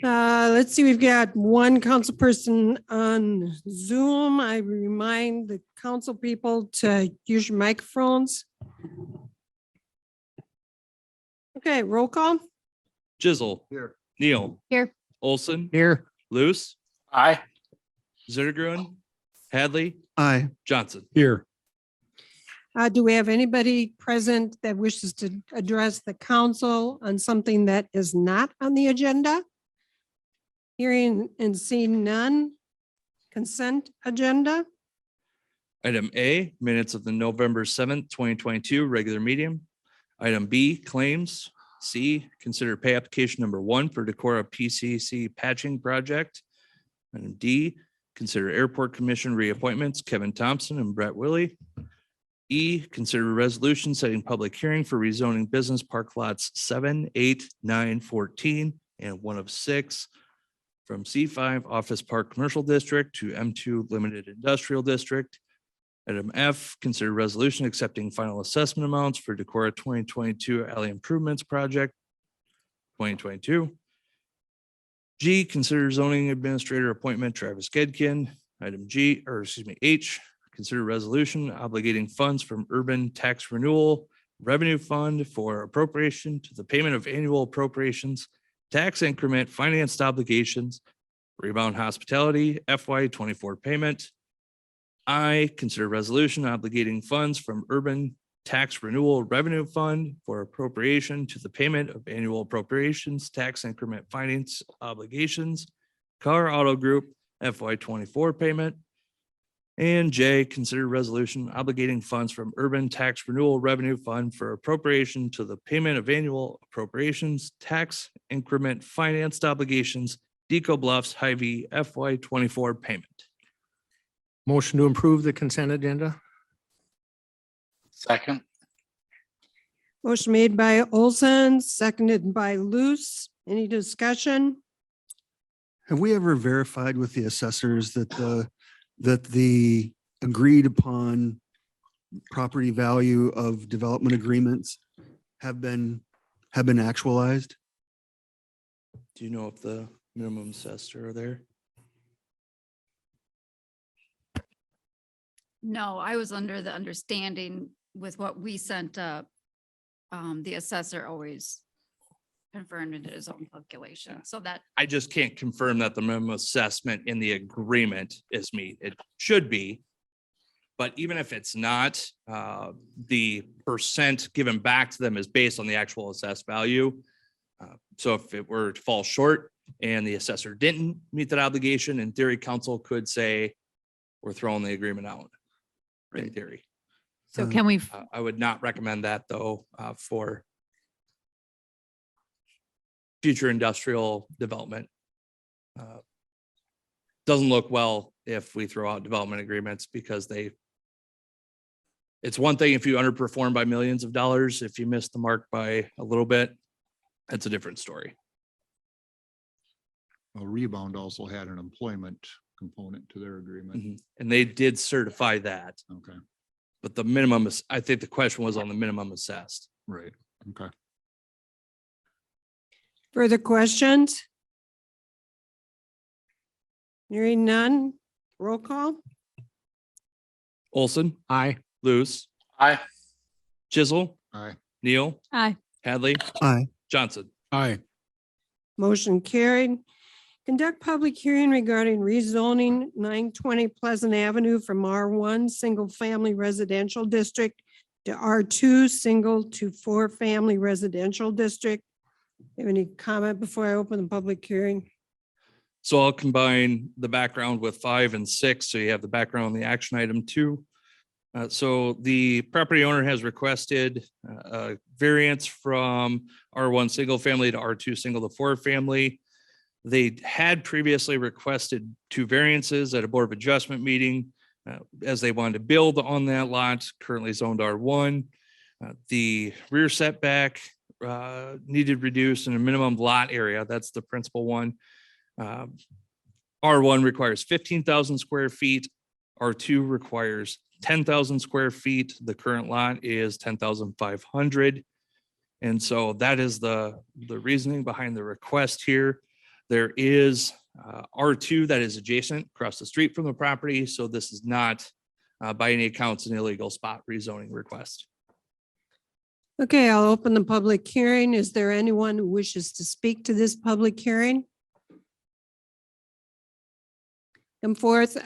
Let's see, we've got one council person on Zoom. I remind the council people to use your microphones. Okay, roll call. Jizzle. Here. Neal. Here. Olson. Here. Luce. Aye. Zittergruen. Hadley. Aye. Johnson. Here. Do we have anybody present that wishes to address the council on something that is not on the agenda? Hearing and seeing none. Consent agenda. Item A, minutes of the November 7th, 2022 regular meeting. Item B, claims. C, consider pay application number 1 for Decorah PCC patching project. Item D, consider airport commission reappointments, Kevin Thompson and Brett Willie. E, consider a resolution setting public hearing for rezoning business park lots 7, 8, 9, 14, and 1 of 6 from C5 Office Park Commercial District to M2 Limited Industrial District. Item F, consider resolution accepting final assessment amounts for Decorah 2022 Alley Improvements Project 2022. G, consider zoning administrator appointment Travis Gedkin. Item H, consider resolution obligating funds from Urban Tax Renewal Revenue Fund for appropriation to the payment of annual appropriations, tax increment, financed obligations, Rebound Hospitality FY24 payment. I, consider resolution obligating funds from Urban Tax Renewal Revenue Fund for appropriation to the payment of annual appropriations, tax increment, finance obligations, Car Auto Group FY24 payment. And J, consider resolution obligating funds from Urban Tax Renewal Revenue Fund for appropriation to the payment of annual appropriations, tax increment, financed obligations, Deco Bluffs Hy-Vee FY24 payment. Motion to approve the consent agenda. Second. Motion made by Olson, seconded by Luce. Any discussion? Have we ever verified with the assessors that the agreed upon property value of development agreements have been actualized? Do you know if the minimum assessed are there? No, I was under the understanding with what we sent up. The assessor always confirmed it in his own calculation. So that I just can't confirm that the minimum assessment in the agreement is meet. It should be. But even if it's not, the percent given back to them is based on the actual assessed value. So if it were to fall short and the assessor didn't meet that obligation, in theory, council could say, we're throwing the agreement out. In theory. so can we, I would not recommend that though, for future industrial development. Doesn't look well if we throw out development agreements because it's one thing if you underperform by millions of dollars, if you miss the mark by a little bit, that's a different story. Well, Rebound also had an employment component to their agreement. Mhm. And they did certify that, Okay, but the minimum is, I think the question was on the minimum assessed. right, okay. Further questions? Hearing none. Roll call. Olson, Aye. Luce, Aye. Jizzle, Aye. Neal, aye, Hadley, Aye. Johnson. Aye. Motion carried. Conduct public hearing regarding rezoning 920 Pleasant Avenue from R1 Single Family Residential District to R2 Single to 4 Family Residential District. Have any comment before I open the public hearing? So I'll combine the background with 5 and 6. So you have the background on the action item 2. So the property owner has requested a variance from R1 single family to R2 single to 4 family. They had previously requested 2 variances at a board of adjustment meeting as they wanted to build on that lot, currently zoned R1. The rear setback needed reduced in a minimum lot area. That's the principal one. R1 requires 15,000 square feet. R2 requires 10,000 square feet. The current lot is 10,500. And so that is the reasoning behind the request here. There is R2 that is adjacent across the street from the property. So this is not by any accounts an illegal spot rezoning request. Okay, I'll open the public hearing. Is there anyone who wishes to speak to this public hearing? Come forth,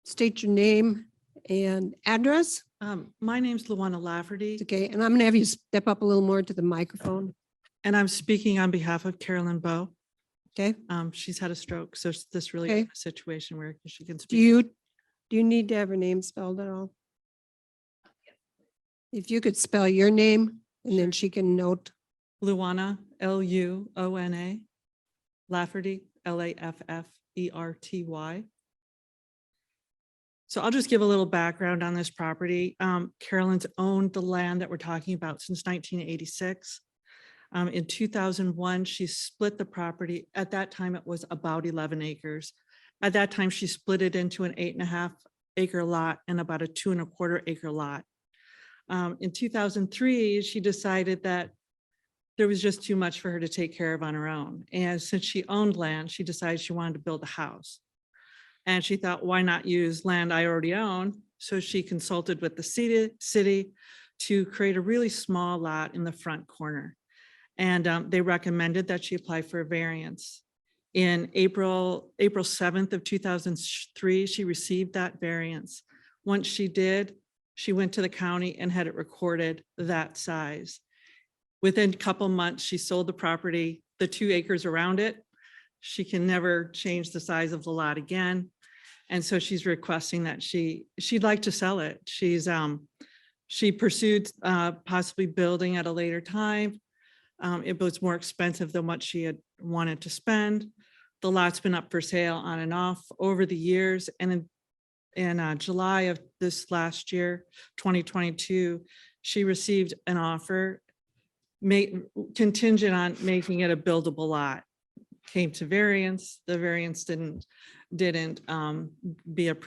state your name and address. My name's Luana Lafferty, Okay, and I'm gonna have you step up a little more to the microphone. and I'm speaking on behalf of Carolyn Bowe. Okay, She's had a stroke, so this really Okay. is a situation where she can do speak. you need to have her name spelled at all? If you could spell your name and then she can note. Luana, Luona, Lafferty, Lafferty. So I'll just give a little background on this property. Carolyn's owned the land that we're talking about since 1986. In 2001, she split the property. At that time, it was about 11 acres. At that time, she split it into an 8.5 acre lot and about a 2.25 acre lot. In 2003, she decided that there was just too much for her to take care of on her own. And since she owned land, she decided she wanted to build a house. And she thought, why not use land I already own? So she consulted with the city to create a really small lot in the front corner. And they recommended that she apply for a variance. In April 7th of 2003, she received that variance. Once she did, she went to the county and had it recorded that size. Within a couple months, she sold the property, the 2 acres around it. She can never change the size of the lot again. And so she's requesting that she'd like to sell it. She pursued possibly building at a later time. It was more expensive than what she had wanted to spend. The lot's been up for sale on and off over the years. And in July of this last year, 2022, she received an offer contingent on making it a buildable lot. Came to variance, the variance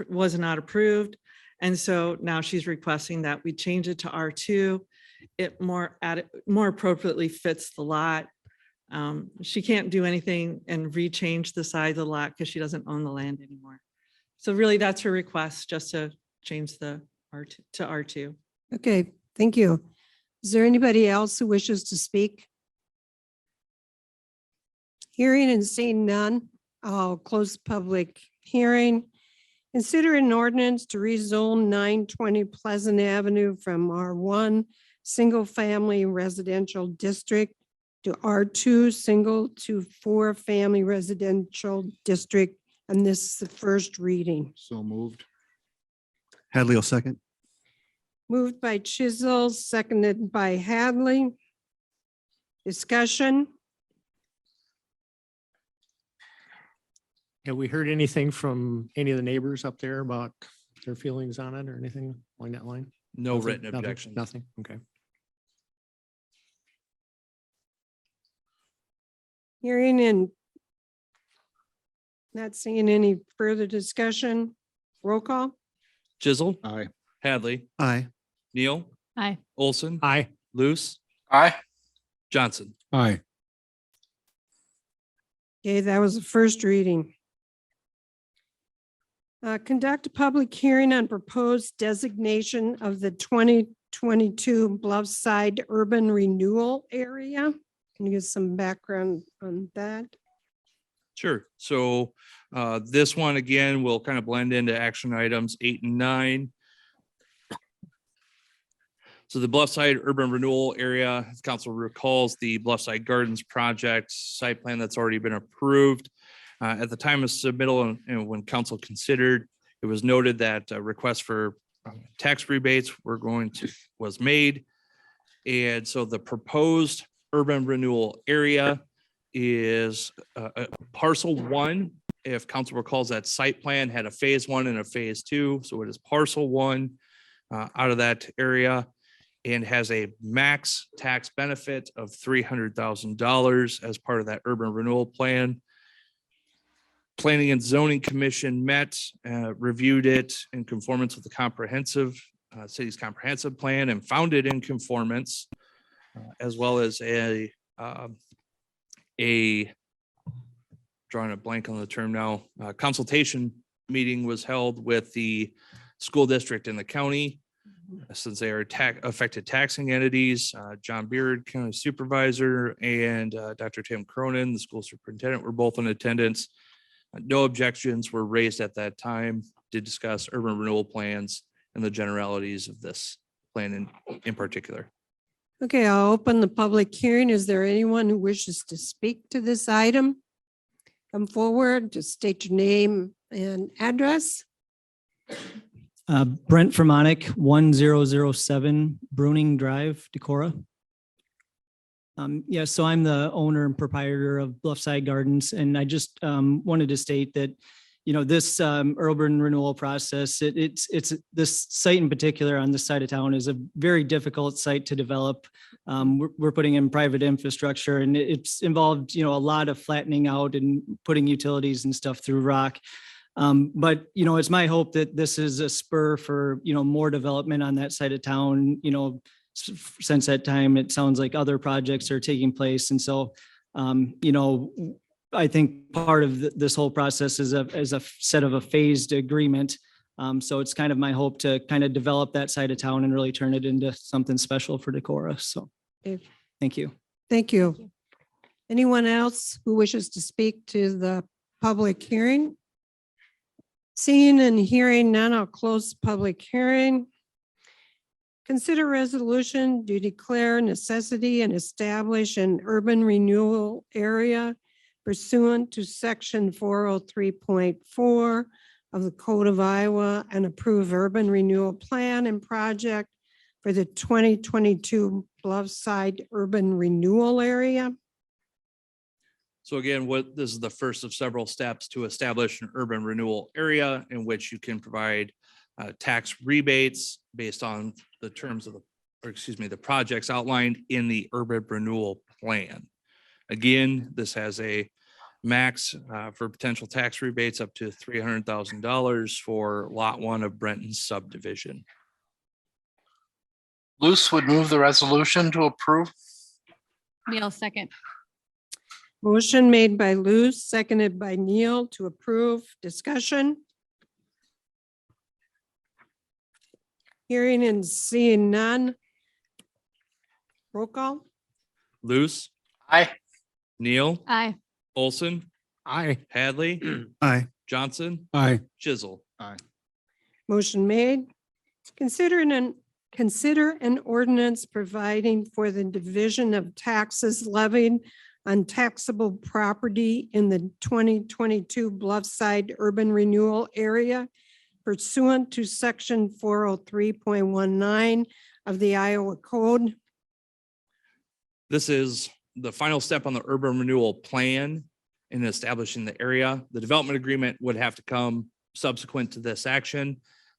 was not approved. And so now she's requesting that we change it to R2. It more appropriately fits the lot. She can't do anything and rechange the size of the lot because she doesn't own the land anymore. So really that's her request, just to change the R2 to R2. Okay, thank you. Is there anybody else who wishes to speak? Hearing and seeing none, I'll close the public hearing. Consider an ordinance to rezone 920 Pleasant Avenue from R1 Single Family Residential District to R2 Single to 4 Family Residential District. And this is the first reading. So moved. Hadley will second. Moved by Chisel, seconded by Hadley. Discussion. Have we heard anything from any of the neighbors up there about their feelings on it or anything along that line? No Nothing? written Nothing? objection. Nothing, okay. Hearing and not seeing any further discussion. Roll call. Chisel, Aye. Hadley, Aye. Neal, Aye. Olson, Aye. Luce, Aye. Johnson. Aye. Okay, that was the first reading. Conduct a public hearing on proposed designation of the 2022 Bluffside Urban Renewal Area. Can you give some background on that? Sure. So this one, again, will kind of blend into action items 8 and 9. So the Bluffside Urban Renewal Area, as council recalls, the Bluffside Gardens project site plan that's already been approved. At the time of submittal and when council considered, it was noted that a request for tax rebates was made. And so the proposed urban renewal area is parcel 1. If council recalls, that site plan had a phase 1 and a phase 2. So it is parcel 1 out of that area and has a max tax benefit of $300,000 as part of that urban renewal plan. Planning and Zoning Commission met, reviewed it in conformance with the city's comprehensive plan and found it in conformance. as well as a drawing a blank on the term now, consultation meeting was held with the school district and the county, since they are affected taxing entities. John Beard, County Supervisor, and Dr. Tim Cronin, the school superintendent, were both in attendance. No objections were raised at that time. Did discuss urban renewal plans and the generalities of this plan in particular. Okay, I'll open the public hearing. Is there anyone who wishes to speak to this item? Come forward, just state your name and address. Brent Vermonic, 1007 Bruning Drive, Decorah. Yeah, so I'm the owner and proprietor of Bluffside Gardens, and I just wanted to state that, you know, this urban renewal process, it's this site in particular on this side of town is a very difficult site to develop. We're putting in private infrastructure, and it's involved, you know, a lot of flattening out and putting utilities and stuff through rock. But, you know, it's my hope that this is a spur for, you know, more development on that side of town. You know, since that time, it sounds like other projects are taking place. And so, you know, I think part of this whole process is a set of a phased agreement. So it's kind of my hope to kind of develop that side of town and really turn it into something special for Decorah. So thank you. Thank you. Anyone else who wishes to speak to the public hearing? Seeing and hearing none, I'll close the public hearing. Consider resolution to declare necessity and establish an urban renewal area pursuant to section 403.4 of the Code of Iowa and approve urban renewal plan and project for the 2022 Bluffside Urban Renewal Area. So again, this is the first of several steps to establish an urban renewal area in which you can provide tax rebates based on the terms of the projects outlined in the urban renewal plan. Again, this has a max for potential tax rebates up to $300,000 for lot 1 of Brenton subdivision. Luce would move the resolution to approve. Neil, second. Motion made by Luz, seconded by Neil to approve. Discussion. Hearing and seeing none. Roll call. Luce, Aye. Neil, Aye. Olson, Aye. Hadley, Aye. Johnson, Aye. Chisel. Motion made. Consider an ordinance providing for the division of taxes levied on taxable property in the 2022 Bluffside Urban Renewal Area pursuant to section 403.19 of the Iowa Code. This is the final step on the urban renewal plan in establishing the area. The development agreement would have to come subsequent to this action.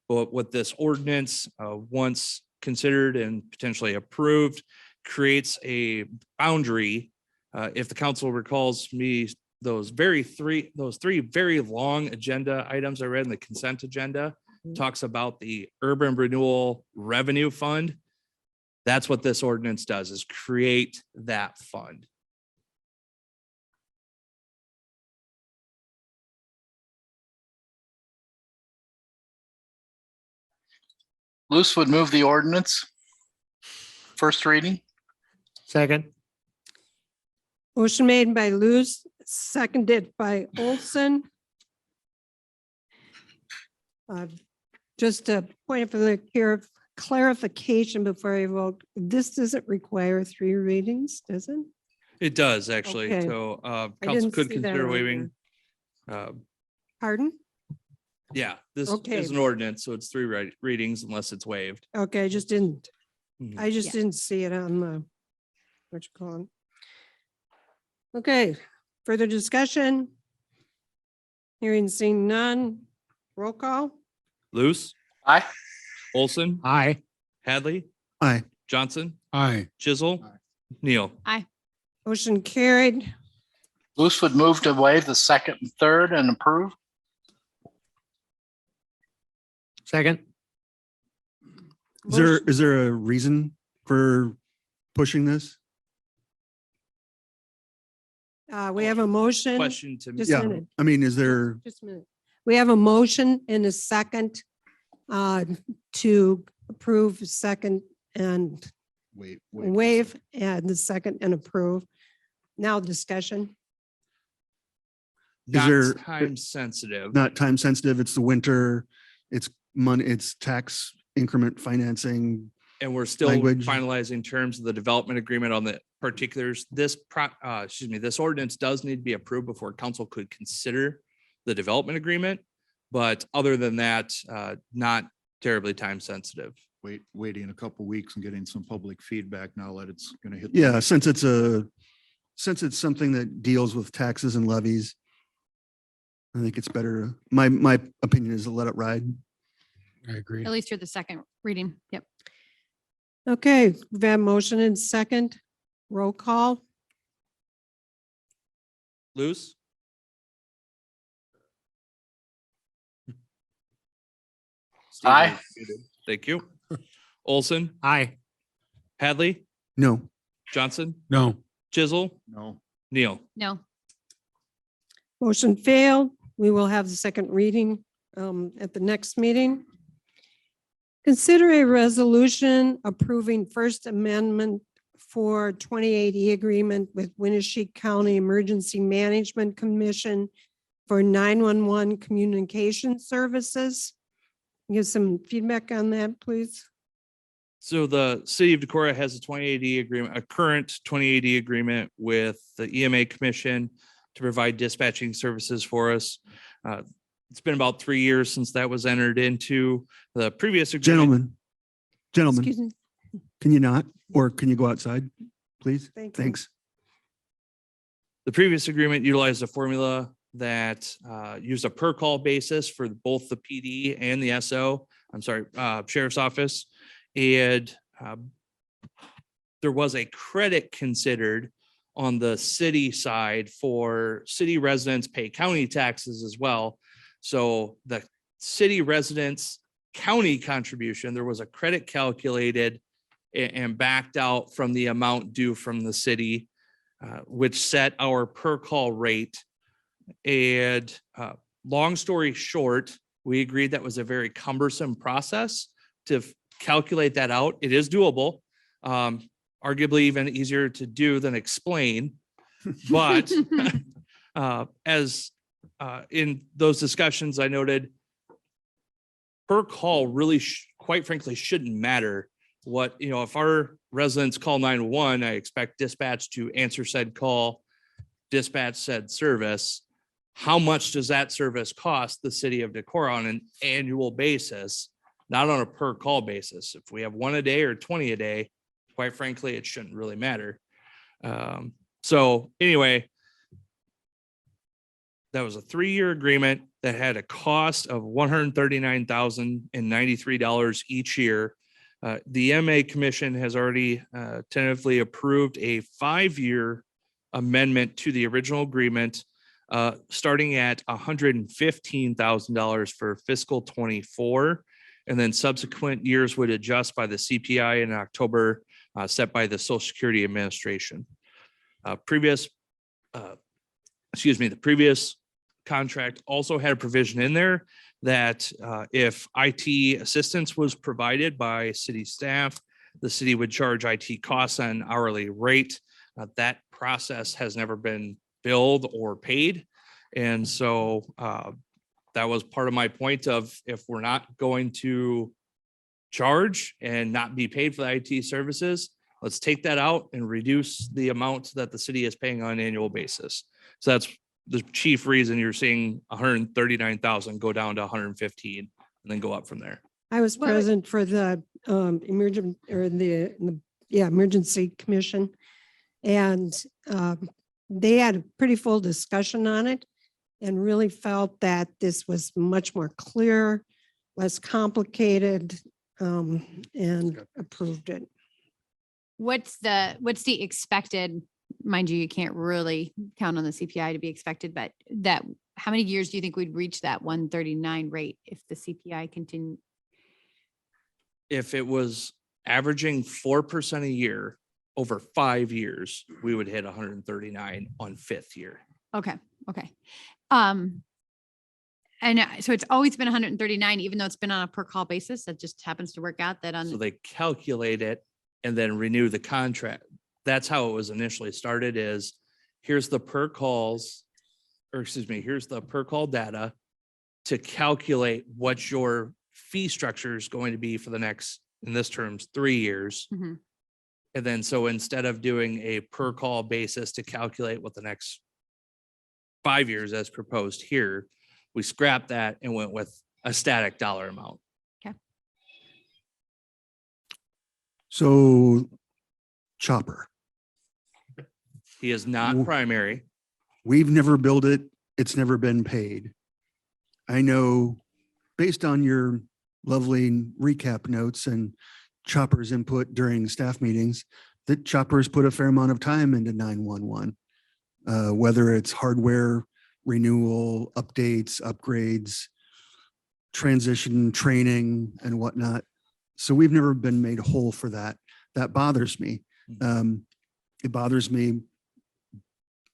But what this ordinance, once considered and potentially approved, creates a boundary. If the council recalls me, those three very long agenda items I read in the consent agenda talks about the urban renewal revenue fund. That's what this ordinance does, is create that fund. Luce would move the ordinance. First reading. Second. Motion made by Luz, seconded by Olson. Just a point of clarification before I vote. This doesn't require 3 readings, does it? It does, actually. Okay. So I council didn't could see that consider on waiving. Pardon? Yeah, this Okay. is an ordinance, so it's 3 readings unless it's waived. Okay, I just didn't Mhm. I didn't see it on the, what you call it. Okay, further discussion? Hearing seen none. Roll call? Luce, Aye. Olson, Aye. Hadley, Aye. Johnson, Aye. Chisel, Aye. Neil. Motion carried. Luce would move to waive the second and third and approve. Second. Is there a reason for pushing this? We have a motion. Question to. Just a Yeah, minute. I mean, is there, Just a minute. We have a motion and a second to approve second and waive and the second and approve. Now discussion. is Not there time sensitive. not time sensitive? It's the winter, it's money, it's tax increment financing. And we're still language. finalizing terms of the development agreement on the particulars. This this ordinance does need to be approved before council could consider the development agreement. But other than that, not terribly time sensitive. Waiting a couple weeks and getting some public feedback now that it's gonna hit. the Yeah, next- since it's something that deals with taxes and levies. I think it's better. My opinion is to let it ride. I agree. At least through the second reading. Yep. Okay, we've had motion and second. Roll call. Luce? Steve, Aye. you're muted. Thank you. Olson, Aye. Hadley, No, Johnson, No. Chisel, No, Neal. No. Motion failed. We will have the second reading at the next meeting. Consider a resolution approving First Amendment for 28E agreement with Winnebago County Emergency Management Commission for 911 communication services. Give some feedback on that, please. So the city of Decorah has a 2080 agreement, a current 2080 agreement with the EMA Commission to provide dispatching services for us. It's been about 3 years since that was entered into. The previous agreement. gentlemen, Excuse me. can you not, or can you go outside, please? Thank you. Thanks. The previous agreement utilized a formula that used a per call basis for both the PD and the Sheriff's Office. And there was a credit considered on the city side for city residents pay county taxes as well. So the city residents county contribution, there was a credit calculated and backed out from the amount due from the city, which set our per call rate. And long story short, we agreed that was a very cumbersome process to calculate that out. It is doable, arguably even easier to do than explain. But as in those discussions, I noted per call really, quite frankly, shouldn't matter. What, if our residents call 911, I expect dispatch to answer said call, dispatch said service. How much does that service cost the city of Decorah on an annual basis, not on a per call basis? If we have 1 a day or 20 a day, quite frankly, it shouldn't really matter. So anyway, that was a 3-year agreement that had a cost of $139,093 each year. The MA Commission has already tentatively approved a 5-year amendment to the original agreement, starting at $115,000 for fiscal 24. And then subsequent years would adjust by the CPI in October, set by the Social Security Administration. The previous contract also had a provision in there that if IT assistance was provided by city staff, the city would charge IT costs on an hourly rate. That process has never been billed or paid. And so that was part of my point of, if we're not going to charge and not be paid for the IT services, let's take that out and reduce the amount that the city is paying on an annual basis. So that's the chief reason you're seeing 139,000 go down to 115 and then go up from there. I was Well, present for the emergency commission. And they had a pretty full discussion on it and really felt that this was much more clear, less complicated, and approved it. What's the expected, mind you can't really count on the CPI to be expected, but how many years do you think we'd reach that 139 rate if the CPI continued? If it was averaging 4% a year over 5 years, we would hit 139 on 5th year. Okay, okay. And so it's always been 139, even though it's been on a per call basis. That just happens to work out that So on, they calculate it and then renew the contract. That's how it was initially started is here's the per calls, or excuse me, here's the per call data to calculate what your fee structure is going to be for the next, in this terms, 3 years. Mhm. And then so instead of doing a per call basis to calculate what the next 5 years as proposed here, we scrapped that and went with a static dollar amount. So Chopper, He is not Wo- primary. we've never billed it. It's never been paid. I know based on your lovely recap notes and Chopper's input during staff meetings, that Chopper's put a fair amount of time into 911. Whether it's hardware renewal, updates, upgrades, transition, training and whatnot. So we've never been made whole for that. That bothers me. It bothers me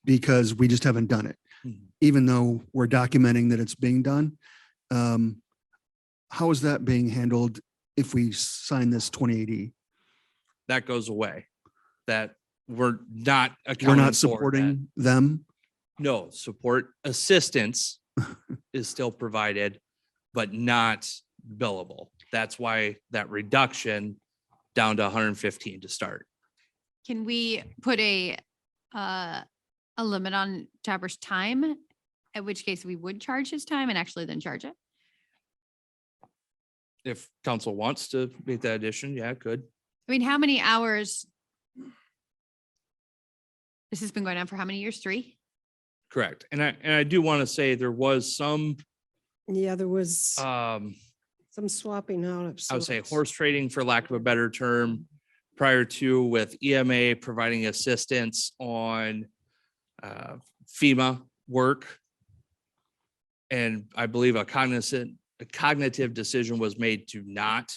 because we just haven't done it, even though we're documenting that it's being done. How is that being handled if we sign this 2080? That goes away. That we're not We're accounting not for that. supporting them. No, support assistance is still provided, but not billable. That's why that reduction down to 115 to start. can we put a limit on Chopper's time? At which case we would charge his time and actually then charge it? If council wants to make that addition, yeah, good. I mean, how many hours? This has been going on for how many years? 3? Correct. And I do want to say there was some, Yeah, there was some swapping out of. I would say sorts. horse trading, for lack of a better term, prior to with EMA providing assistance on FEMA work. And I believe a cognitive decision was made to not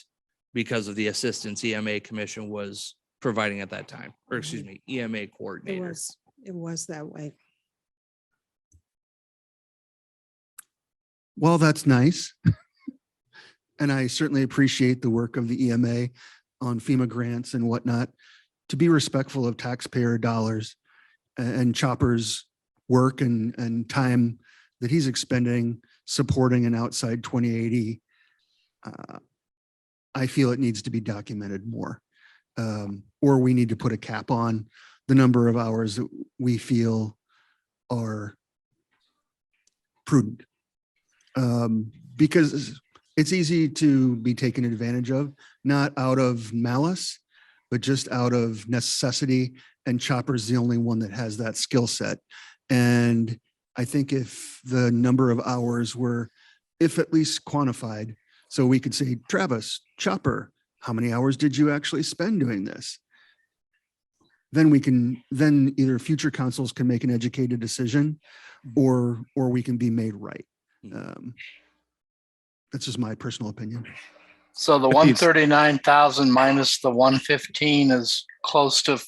because of the assistance EMA commission was providing at that time, or excuse me, EMA It coordinator. was that way. Well, that's nice. And I certainly appreciate the work of the EMA on FEMA grants and whatnot, to be respectful of taxpayer dollars and Chopper's work and time that he's expending supporting an outside 2080. I feel it needs to be documented more. Or we need to put a cap on the number of hours that we feel are prudent. Because it's easy to be taken advantage of, not out of malice, but just out of necessity. And Chopper's the only one that has that skill set. And I think if the number of hours were, if at least quantified, so we could say, Travis, Chopper, how many hours did you actually spend doing this? Then either future councils can make an educated decision or we can be made right. That's just my personal opinion. So the 139,000 minus the 115 is close to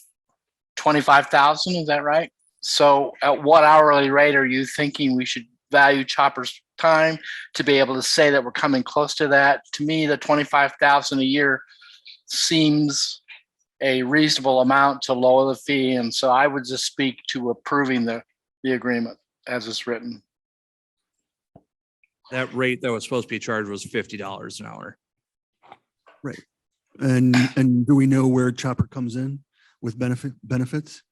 25,000, is that right? So at what hourly rate are you thinking we should value Chopper's time to be able to say that we're coming close to that? To me, the 25,000 a year seems a reasonable amount to lower the fee. And so I would just speak to approving the agreement as it's written. That rate that was supposed to be charged was $50 an hour. Right. And do we know where Chopper comes in with benefits?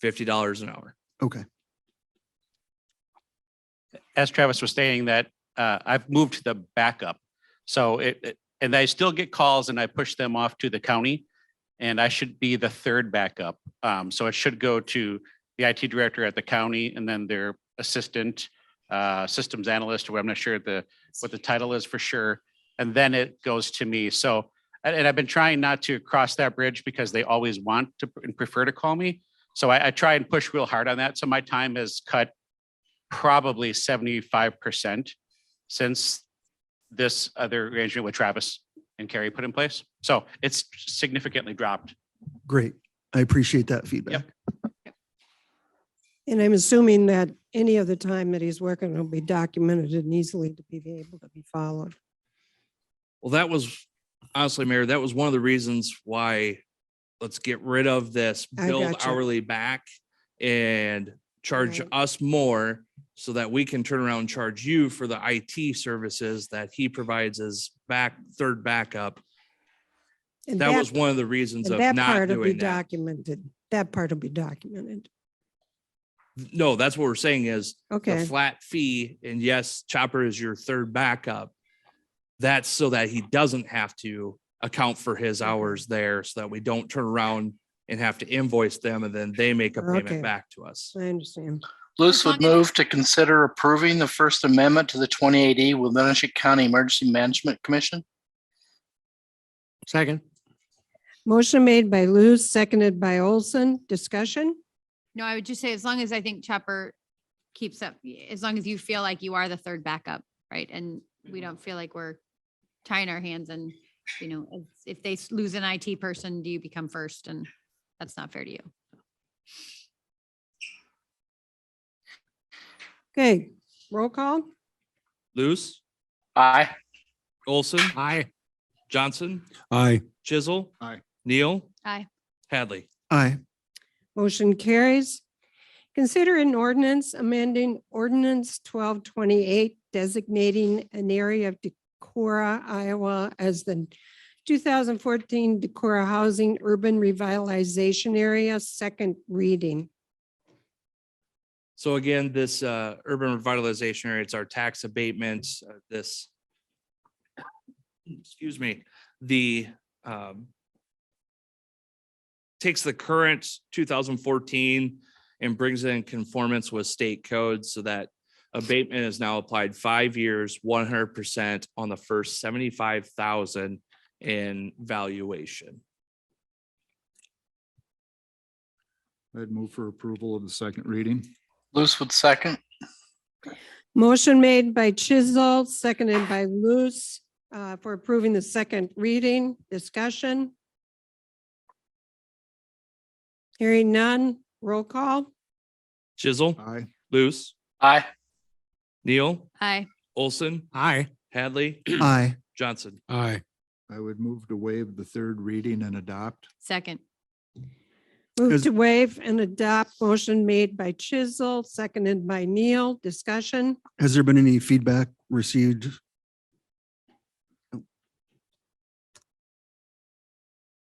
$50 an hour. Okay. As Travis was saying that I've moved to the backup. So and I still get calls and I push them off to the county and I should be the third backup. So it should go to the IT director at the county and then their assistant, systems analyst, or I'm not sure what the title is for sure. And then it goes to me. So, and I've been trying not to cross that bridge because they always want to and prefer to call me. So I try and push real hard on that. So my time has cut probably 75% since this other arrangement with Travis and Carrie put in place. So it's significantly dropped Great. I appreciate that feedback. And I'm assuming that any of the time that he's working will be documented and easily to be able to be followed. Well, that was honestly, Mayor, that was one of the reasons why let's get rid of this I build gotcha. hourly back and charge Right. us more so that we can turn around and charge you for the IT services that he provides as third backup. And That was one of the reasons and of that not part will be doing that. documented. That part will be documented. No, that's what we're saying is the Okay, flat fee, and yes, Chopper is your third backup. That's so that he doesn't have to account for his hours there, so that we don't turn around and have to invoice them and then they make a Okay. payment back to us. I understand. Luce As long would move to consider approving the First Amendment to the 2080 Willimantic County Emergency Management Commission. Second. Motion made by Lou, seconded by Olson. Discussion? No, I would just say, as long as I think Chopper keeps up, as long as you feel like you are the third backup, right? And we don't feel like we're tying our hands and, you know, if they lose an IT person, do you become first? And that's not fair to you. Okay, roll call? Luce, Aye. Olson, Aye. Johnson, Aye. Chisel. Aye. Neil, Aye. Hadley. Aye. Motion carries. Consider an ordinance amending ordinance 1228 designating an area of Decorah, Iowa as the 2014 Decorah Housing Urban Revitalization Area, second reading. So again, this urban revitalization area, it's our tax abatements, this, excuse me, the takes the current 2014 and brings it in conformance with state codes so that abatement is now applied 5 years, 100% on the first 75,000 in valuation. I'd move for approval of the second reading. Luce would second. Motion made by Chisel, seconded by Luce, for approving the second reading. Discussion? Hearing none, roll call? Chisel, Aye. Luce, Aye. Neil, Aye. Olson, Aye. Hadley, Aye. Johnson. Aye. I would move to waive the third reading and adopt. Second. Move Is- to waive and adopt. Motion made by Chisel, seconded by Neil. Discussion? Has there been any feedback received?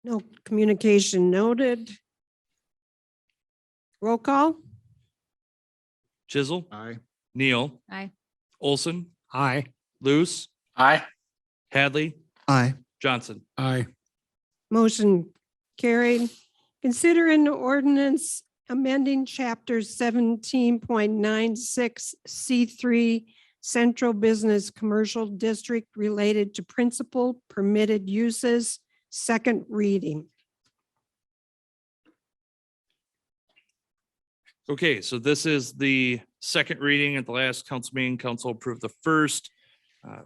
No communication noted. Roll call? Chisel, Aye. Neil, Aye. Olson, Aye. Luce, Aye. Hadley, Aye. Johnson. Aye. Motion carried. Consider an ordinance amending chapter 17.96 C3 Central Business Commercial District related to principal permitted uses, second reading. Okay, so this is the second reading at the last council meeting. Council approved the first.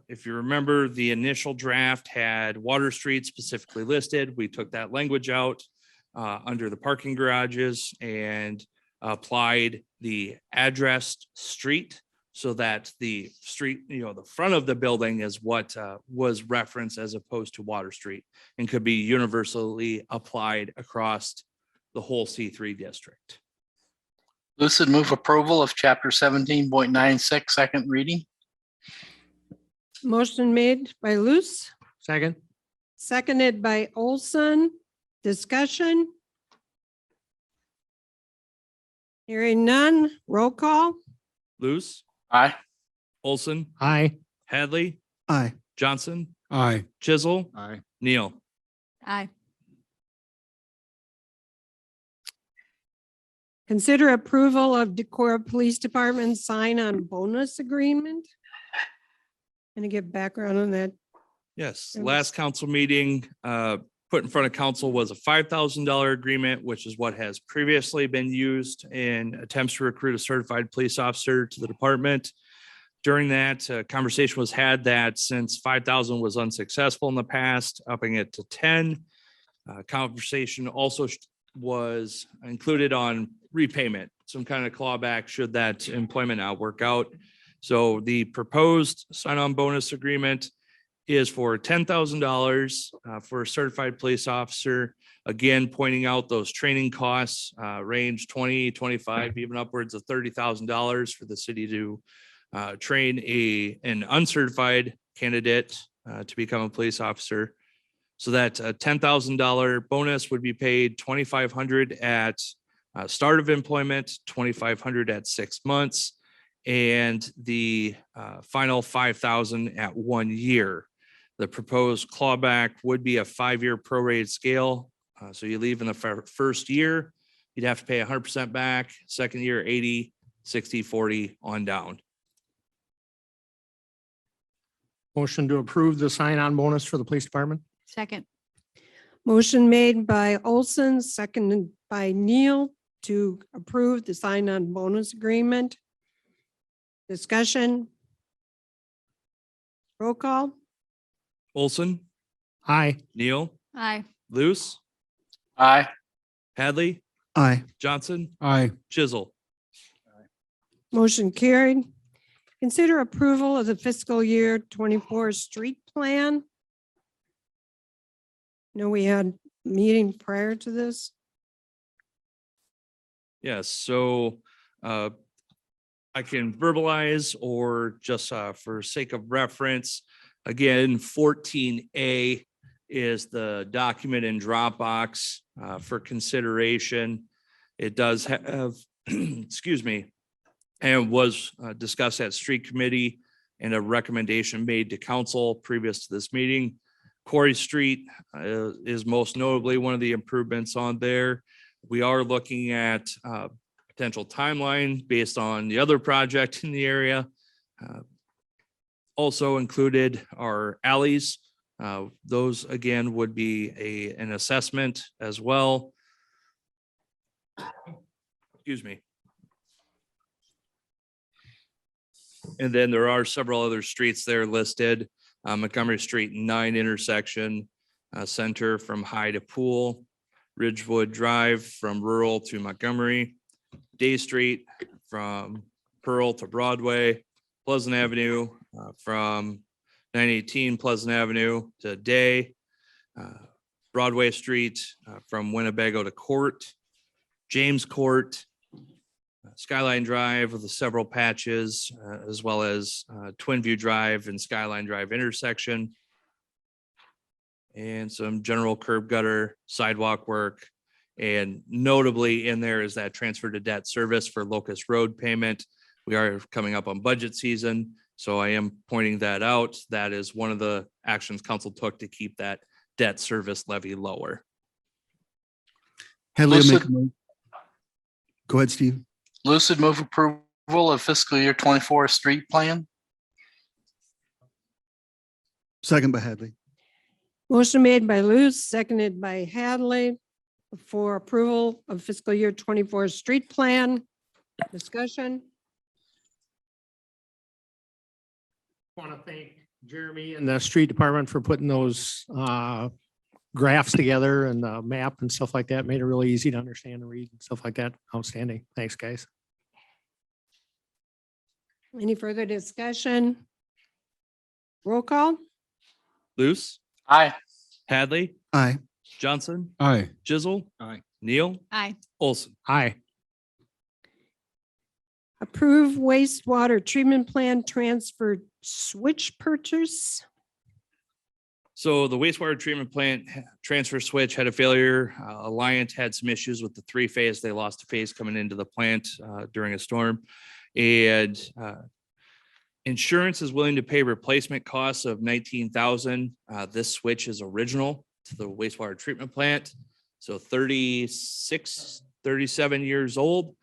If you remember, the initial draft had Water Street specifically listed. We took that language out under the parking garages and applied the addressed street so that the street, the front of the building is what was referenced as opposed to Water Street and could be universally applied across the whole C3 district. Luce would move approval of chapter 17.96, second reading. Motion made by Luce, Second. seconded by Olson. Discussion? Hearing none, roll call? Luce, Aye. Olson, Aye. Hadley, Aye. Johnson, Aye. Chisel, Aye. Neil. Aye. Consider approval of Decorah Police Department sign-on bonus agreement. Gonna give background on that. Yes, It last council meeting, put in front of council was a $5,000 agreement, which is what has previously been used in attempts to recruit a certified police officer to the department. During that, conversation was had that since 5,000 was unsuccessful in the past, upping it to 10. Conversation also was included on repayment, some kind of clawback should that employment not work out. So the proposed sign-on bonus agreement is for $10,000 for a certified police officer. Again, pointing out those training costs range 20, 25, even upwards of $30,000 for the city to train an uncertified candidate to become a police officer. So that $10,000 bonus would be paid $2,500 at start of employment, $2,500 at 6 months, and the final $5,000 at 1 year. The proposed clawback would be a 5-year prorated scale. So you leave in the first year, you'd have to pay 100% back. Second year, 80, 60, 40 on down. Motion to approve the sign-on bonus for the police department. Second. Motion made by Olson, seconded by Neal to approve the sign-on bonus agreement. Discussion. Roll call. Olson, Aye. Neal, Aye. Luce, Aye. Hadley, Aye. Johnson, Aye. Chisel. Motion carried. Consider approval of the fiscal year 24 street plan. No, we had a meeting prior to this. Yes, so I can verbalize or just for sake of reference, again, 14A is the document in Dropbox for consideration. It does have, excuse me, and was discussed at street committee and a recommendation made to council previous to this meeting. Quarry Street is most notably one of the improvements on there. We are looking at potential timeline based on the other project in the area. Also included are alleys. Those again would be an assessment as well. Excuse me. And then there are several other streets there listed. Montgomery Street 9 intersection, center from High to Pool, Ridgewood Drive from rural to Montgomery, Day Street from Pearl to Broadway, Pleasant Avenue from 918 Pleasant Avenue to Day, Broadway Street from Winnebago to Court, James Court, Skyline Drive with the several patches, as well as Twin View Drive and Skyline Drive intersection. And some general curb gutter sidewalk work. And notably in there is that transfer to debt service for Locust Road payment. We are coming up on budget season, so I am pointing that out. That is one of the actions council took to keep that debt service levy lower. Hadley will make a Lucid. mo- Go ahead, Steve. Lucid move approval of fiscal year 24 street plan. Second by Hadley. Motion made by Luce, seconded by Hadley for approval of fiscal year 24 street plan. Discussion. Want to thank Jeremy and the street department for putting those graphs together and the map and stuff like that. Made it really easy to understand and read and stuff like that. Outstanding. Thanks, guys. Any further discussion? Roll call. Luce, Aye. Hadley, Aye. Johnson, Aye. Chisel. Aye. Neal, Aye. Olson. Aye. Approve wastewater treatment plan transfer switch purchase. So the wastewater treatment plant transfer switch had a failure. Alliant had some issues with the 3-phase. They lost a phase coming into the plant during a storm. And insurance is willing to pay replacement costs of $19,000. This switch is original to the wastewater treatment plant. So 36, 37 years old.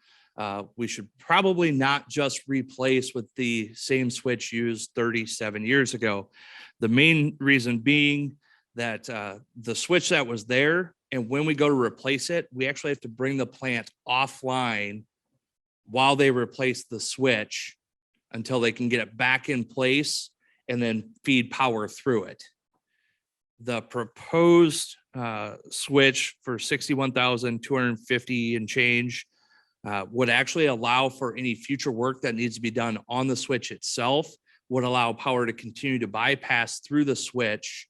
We should probably not just replace with the same switch used 37 years ago. The main reason being that the switch that was there, and when we go to replace it, we actually have to bring the plant offline while they replace the switch until they can get it back in place and then feed power through it. The proposed switch for 61,250 and change would actually allow for any future work that needs to be done on the switch itself, would allow power to continue to bypass through the switch,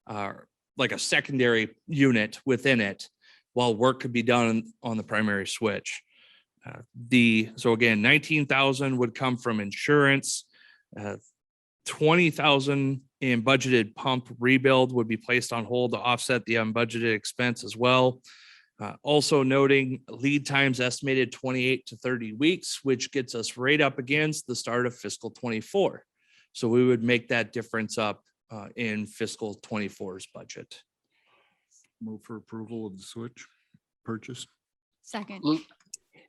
like a secondary unit within it, while work could be done on the primary switch. So again, 19,000 would come from insurance. 20,000 in budgeted pump rebuild would be placed on hold to offset the unbudgeted expense as well. Also noting lead times estimated 28 to 30 weeks, which gets us right up against the start of fiscal 24. So we would make that difference up in fiscal 24's budget. Move for approval of the switch purchase. Second. Lu-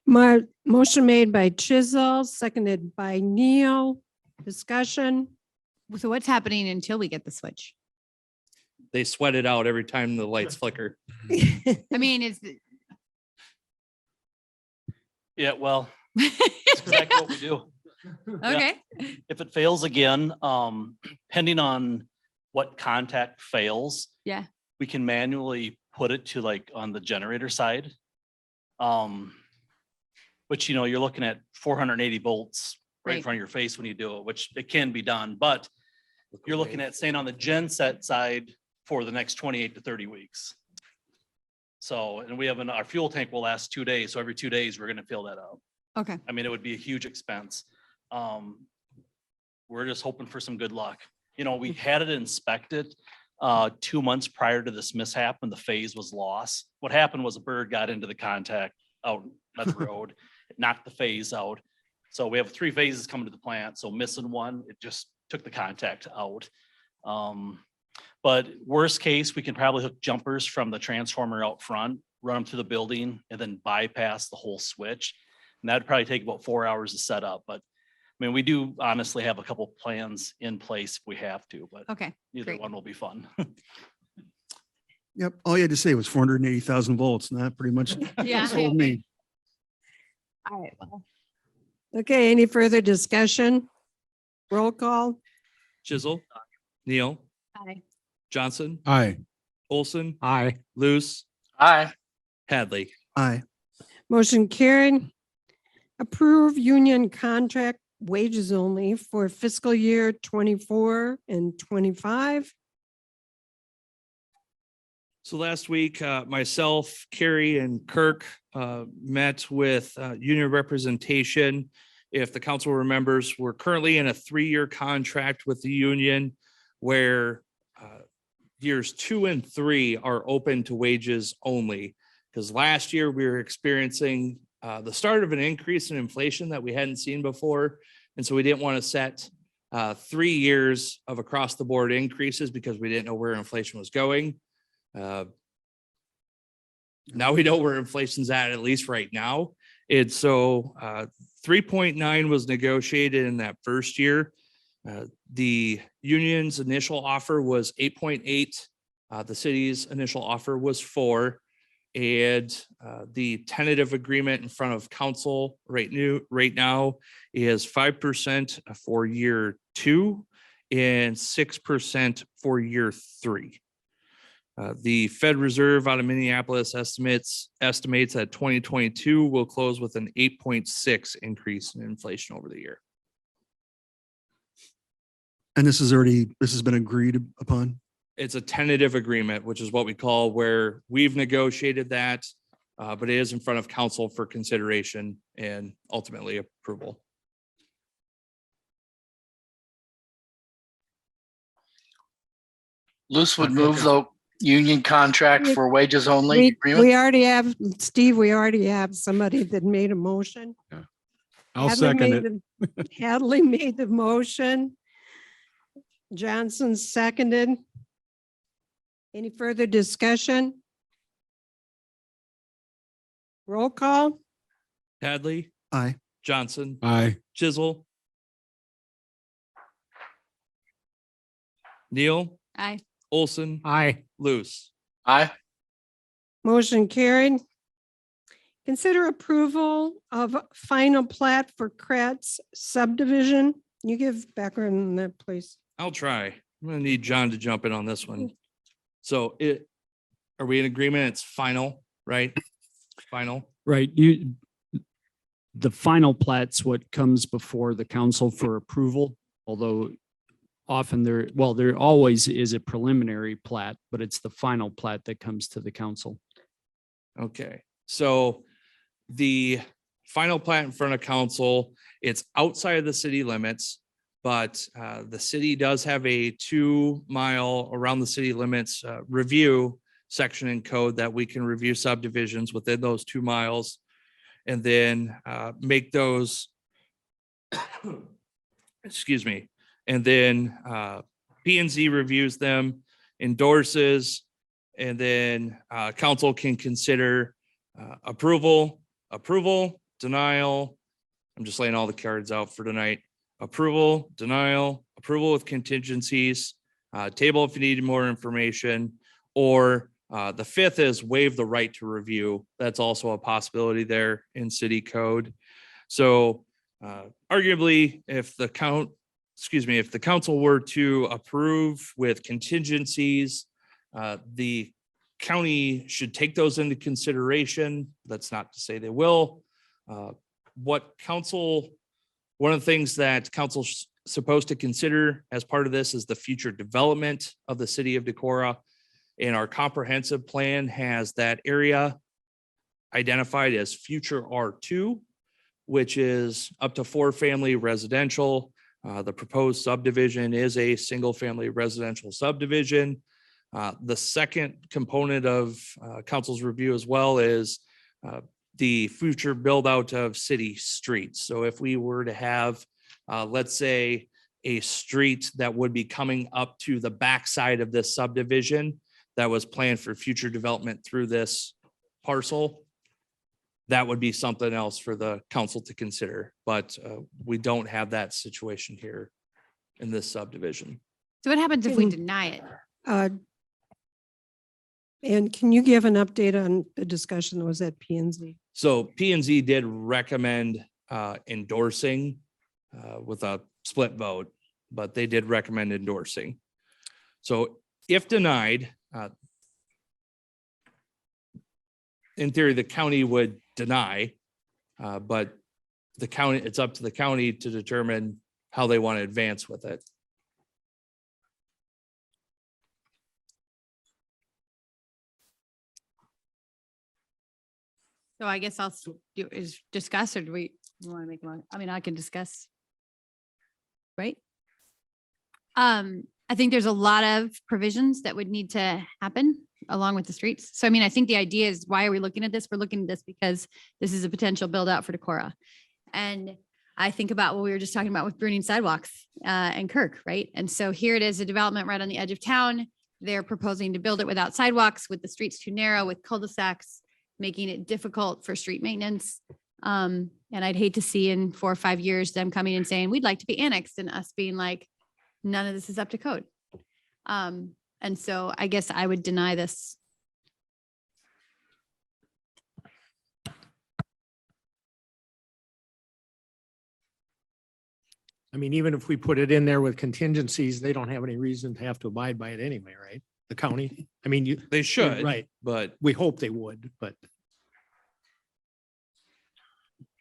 My motion made by Chisel, seconded by Neil. Discussion. So what's happening until we get the switch? They sweat it out every time the lights flicker. I mean, is Yeah, well, that's exactly what we do. okay. If it fails again, depending on what contact fails. Yeah. We can manually put it to like on the generator side. Which, you know, you're looking at 480 volts right in Right. front of your face when you do it, which it can be done, but you're looking at staying on the gen set side for the next 28 to 30 weeks. So, and we have our fuel tank will last 2 days. So every 2 days, we're gonna fill that up. Okay. I mean, it would be a huge expense. We're just hoping for some good luck. You know, we had it inspected 2 months prior to this mishap when the phase was lost. What happened was a bird got into the contact out at the road, it knocked the phase out. So we have 3 phases coming to the plant. So missing one, it just took the contact out. But worst case, we can probably hook jumpers from the transformer out front, run them through the building and then bypass the whole switch. And that'd probably take about 4 hours to set up, but I mean, we do honestly have a couple plans in place if we have to, but Okay. either great. one will be fun. Yep. All you had to say was 480,000 volts, and that pretty much Yeah. sold me. All right. Well, Okay, any further discussion? Roll call. Chisel, Neil, aye. Johnson, Aye. Olson, Aye. Luce, Aye. Hadley. Aye. Motion carried. Approve union contract wages only for fiscal year 24 and 25. So last week, myself, Carrie and Kirk met with union representation. If the council remembers, we're currently in a 3-year contract with the union where years 2 and 3 are open to wages only. Because last year we were experiencing the start of an increase in inflation that we hadn't seen before. And so we didn't want to set 3 years of across the board increases because we didn't know where inflation was going. Now we know where inflation's at least right now. It's so 3.9 was negotiated in that first year. The union's initial offer was 8.8. The city's initial offer was 4. And the tentative agreement in front of council right now is 5% for year 2 and 6% for year 3. The Fed Reserve out of Minneapolis estimates that 2022 will close with an 8.6 increase in inflation over the year. And this has been agreed upon. It's a tentative agreement, which is what we call where we've negotiated that, but it is in front of council for consideration and ultimately approval. Luce would move the union contract for wages only We agreement. already have, Steve, we already have somebody that made a motion. I'll Hadley second made it. the- Hadley made the motion. Johnson seconded. Any further discussion? Roll call. Hadley, Aye. Johnson, Aye. Chisel, Neil, Aye. Olson, Aye. Luce. Aye. Motion carried. Consider approval of final plat for Kratz subdivision. You give background on that, please. I'll try. I'm gonna need John to jump in on this one. So are we in agreement? It's final, right? Final. Right, the final plat's what comes before the council for approval, although often there always is a preliminary plat, but it's the final plat that comes to the council. Okay, so the final plat in front of council, it's outside of the city limits, but the city does have a 2-mile around the city limits review section in code that we can review subdivisions within those 2 miles and then make those, excuse me, and then P and Z reviews them, endorses, and then council can consider approval, denial. I'm just laying all the cards out for tonight. Approval, denial, approval with contingencies, table if you need more information, or the 5th is waive the right to review. That's also a possibility there in city code. So arguably, if the council were to approve with contingencies, the county should take those into consideration. That's not to say they will. One of the things that council's supposed to consider as part of this is the future development of the city of Decorah. And our comprehensive plan has that area identified as future R2, which is up to 4-family residential. The proposed subdivision is a single-family residential subdivision. The second component of council's review as well is the future build out of city streets. So if we were to have, let's say, a street that would be coming up to the backside of this subdivision that was planned for future development through this parcel, that would be something else for the council to consider. But we don't have that situation here in this subdivision. So what happens if we Can- deny it? And can you give an update on the discussion that was at P and Z? So P and Z did recommend endorsing with a split vote, but they did recommend endorsing. So if denied, in theory, the county would deny, but it's up to the county to determine how they want to advance with it. So I guess is discuss, or do we want to make one? I mean, I can discuss. Right? I think there's a lot of provisions that would need to happen along with the streets. So I mean, I think the idea is, why are we looking at this? We're looking at this because this is a potential build out for Decorah. And I think about what we were just talking about with pruning sidewalks and Kirk, right? And so here it is, a development right on the edge of town. They're proposing to build it without sidewalks, with the streets too narrow, with cul-de-sacs, making it difficult for street maintenance. And I'd hate to see in 4 or 5 years them coming and saying, we'd like to be annexed, and us being like, none of this is up to code. And so I guess I would deny this. I mean, even if we put it in there with contingencies, they don't have any reason to have to abide by it anyway, right? The county, I mean, They should, right. but We hope they would, but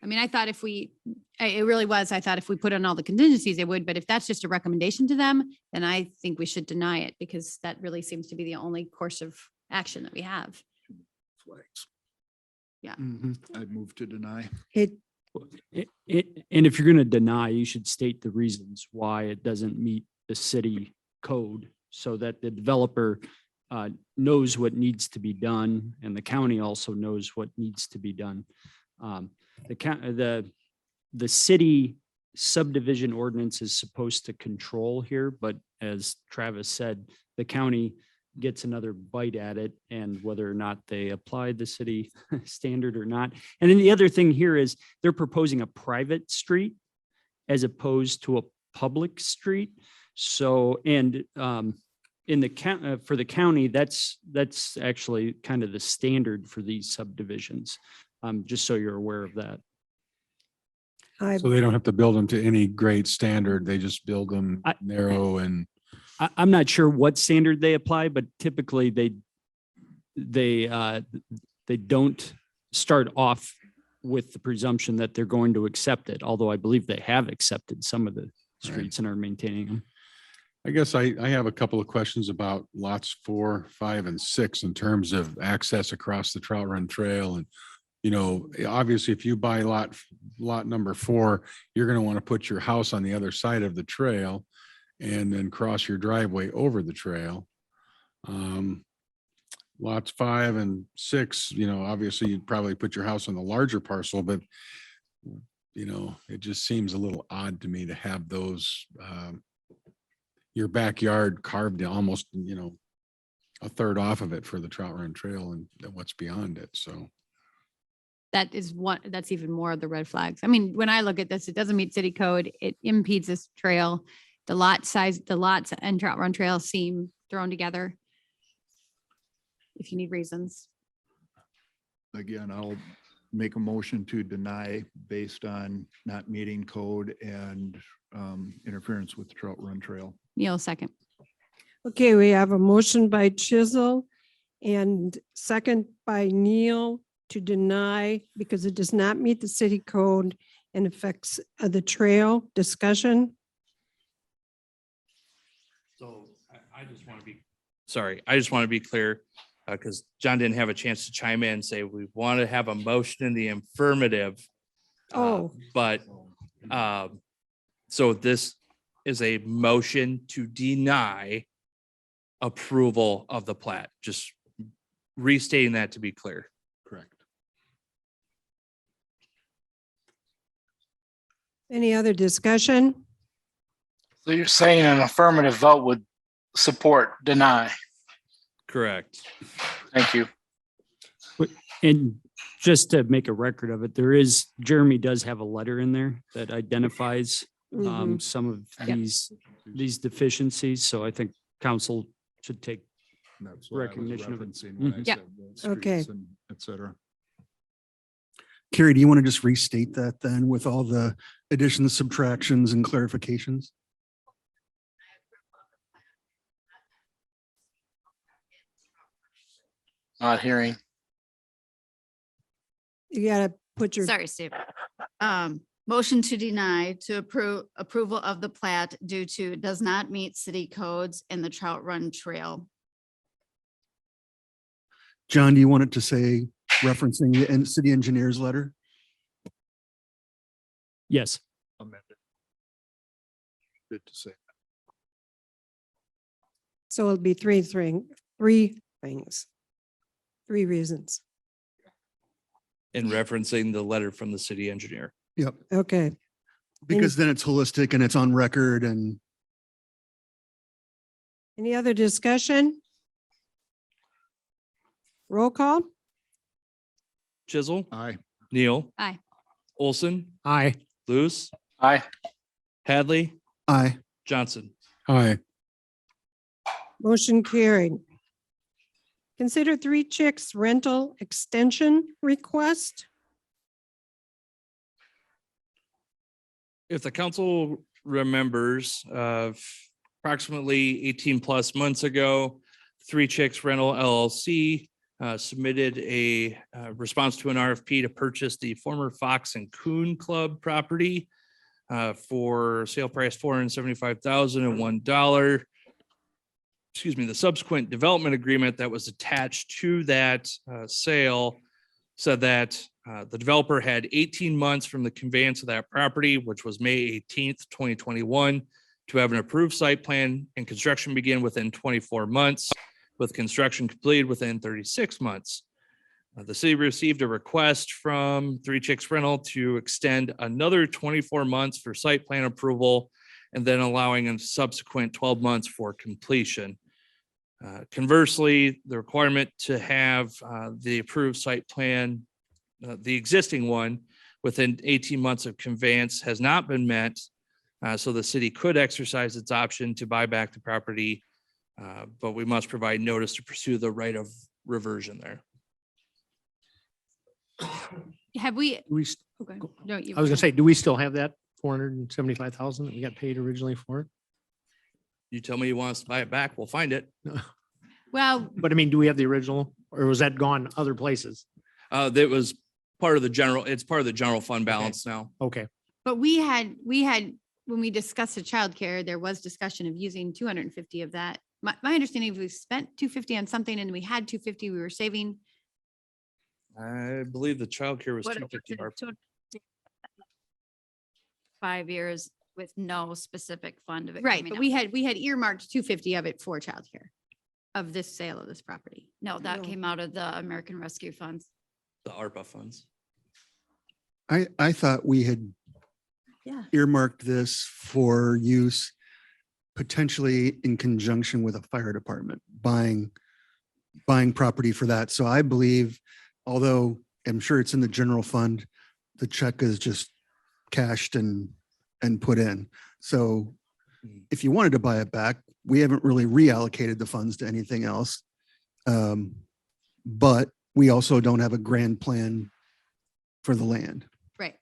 I mean, I thought it really was, I thought if we put on all the contingencies, they would, but if that's just a recommendation to them, then I think we should deny it, because that really seems to be the only course of action that we have. Flags. Yeah. I'd move to deny. It, And if you're going to deny, you should state the reasons why it doesn't meet the city code, so that the developer knows what needs to be done, and the county also knows what needs to be done. The city subdivision ordinance is supposed to control here, but as Travis said, the county gets another bite at it, and whether or not they apply the city standard or not. And then the other thing here is they're proposing a private street as opposed to a public street. So, and in the for the county, that's actually kind of the standard for these subdivisions. Just so you're aware of that. I, So they don't have to build them to any great standard. They just build them I- narrow and I'm not sure what standard they apply, but typically they don't start off with the presumption that they're going to accept it, although I believe they have accepted some of the streets and are maintaining them. I guess I have a couple of questions about lots 4, 5, and 6 in terms of access across the Trout Run Trail. And, you know, obviously, if you buy lot number 4, you're going to want to put your house on the other side of the trail and then cross your driveway over the trail. Lots 5 and 6, you know, obviously you'd probably put your house on the larger parcel, but you know, it just seems a little odd to me to have those, your backyard carved almost, you know, a third off of it for the Trout Run Trail and what's beyond it. So. That's even more of the red flags. I mean, when I look at this, it doesn't meet city code. It impedes this trail. The lot size, the lots and Trout Run Trail seem thrown together. If you need reasons. Again, I'll make a motion to deny based on not meeting code and interference with the Trout Run Trail. Neil, second. Okay, we have a motion by Chisel and second by Neil to deny because it does not meet the city code and affects the trail. Discussion. So I just want to be, sorry, I just want to be clear because John didn't have a chance to chime in and say, we want to have a motion in the affirmative. But so this is a motion to deny approval of the plat, just restating that to be clear. Correct. Any other discussion? So you're saying an affirmative vote would support deny? Correct. Thank you. And just to make a record of it, Jeremy does have a letter in there that identifies some of these deficiencies. So I think council should take That's what I was recognition of it. referencing when I Yeah. said the Okay. streets and et cetera. Carrie, do you want to just restate that then with all the additions, subtractions, and clarifications? Not hearing. You gotta put your, Sorry, Steve. Motion to deny to approval of the plat due to does not meet city codes and the Trout Run Trail. John, do you want it to say referencing the city engineer's letter? Yes. Amended. Good to say. so it'll be three things, 3 reasons. In referencing the letter from the city engineer. Yep. Okay, Because then it's holistic and it's on record and any other discussion? Roll call? Chisel, Aye. Neil. Aye. Olson, Aye. Luce, Aye. Hadley, aye. Johnson. Aye. Motion carried. Consider Three Chicks rental extension request. If the council remembers, approximately 18 plus months ago, Three Chicks Rental LLC submitted a response to an RFP to purchase the former Fox and Coon Club property for sale price $475,001. Excuse me, the subsequent development agreement that was attached to that sale said that the developer had 18 months from the conveyance of that property, which was May 18th, 2021, to have an approved site plan and construction begin within 24 months, with construction completed within 36 months. The city received a request from Three Chicks Rental to extend another 24 months for site plan approval and then allowing a subsequent 12 months for completion. Conversely, the requirement to have the approved site plan, the existing one, within 18 months of conveyance has not been met. So the city could exercise its option to buy back the property, but we must provide notice to pursue the right of reversion there. Have we? We, Okay. No, you. I was gonna say, do we still have that 475,000 that we got paid originally for it? You tell me you want us to buy it back, we'll find it. Well, But I mean, do we have the original or was that gone other places? That was part of the general, it's part of the general fund balance now. Okay. but we had, when we discussed the childcare, there was discussion of using 250 of that. My understanding is we spent 250 on something and we had 250 we were saving. I believe the childcare was What- 250. Barb. 5 years with no specific fund of it. Right, coming but out. we had earmarked 250 of it for childcare of this sale of this property. No, that No. came out of the American Rescue Funds. The ARPA funds. I thought we had Yeah. earmarked this for use potentially in conjunction with a fire department, buying property for that. So I believe, although I'm sure it's in the general fund, the check is just cashed and put in. So if you wanted to buy it back, we haven't really reallocated the funds to anything else. But we also don't have a grand plan for the land. Right.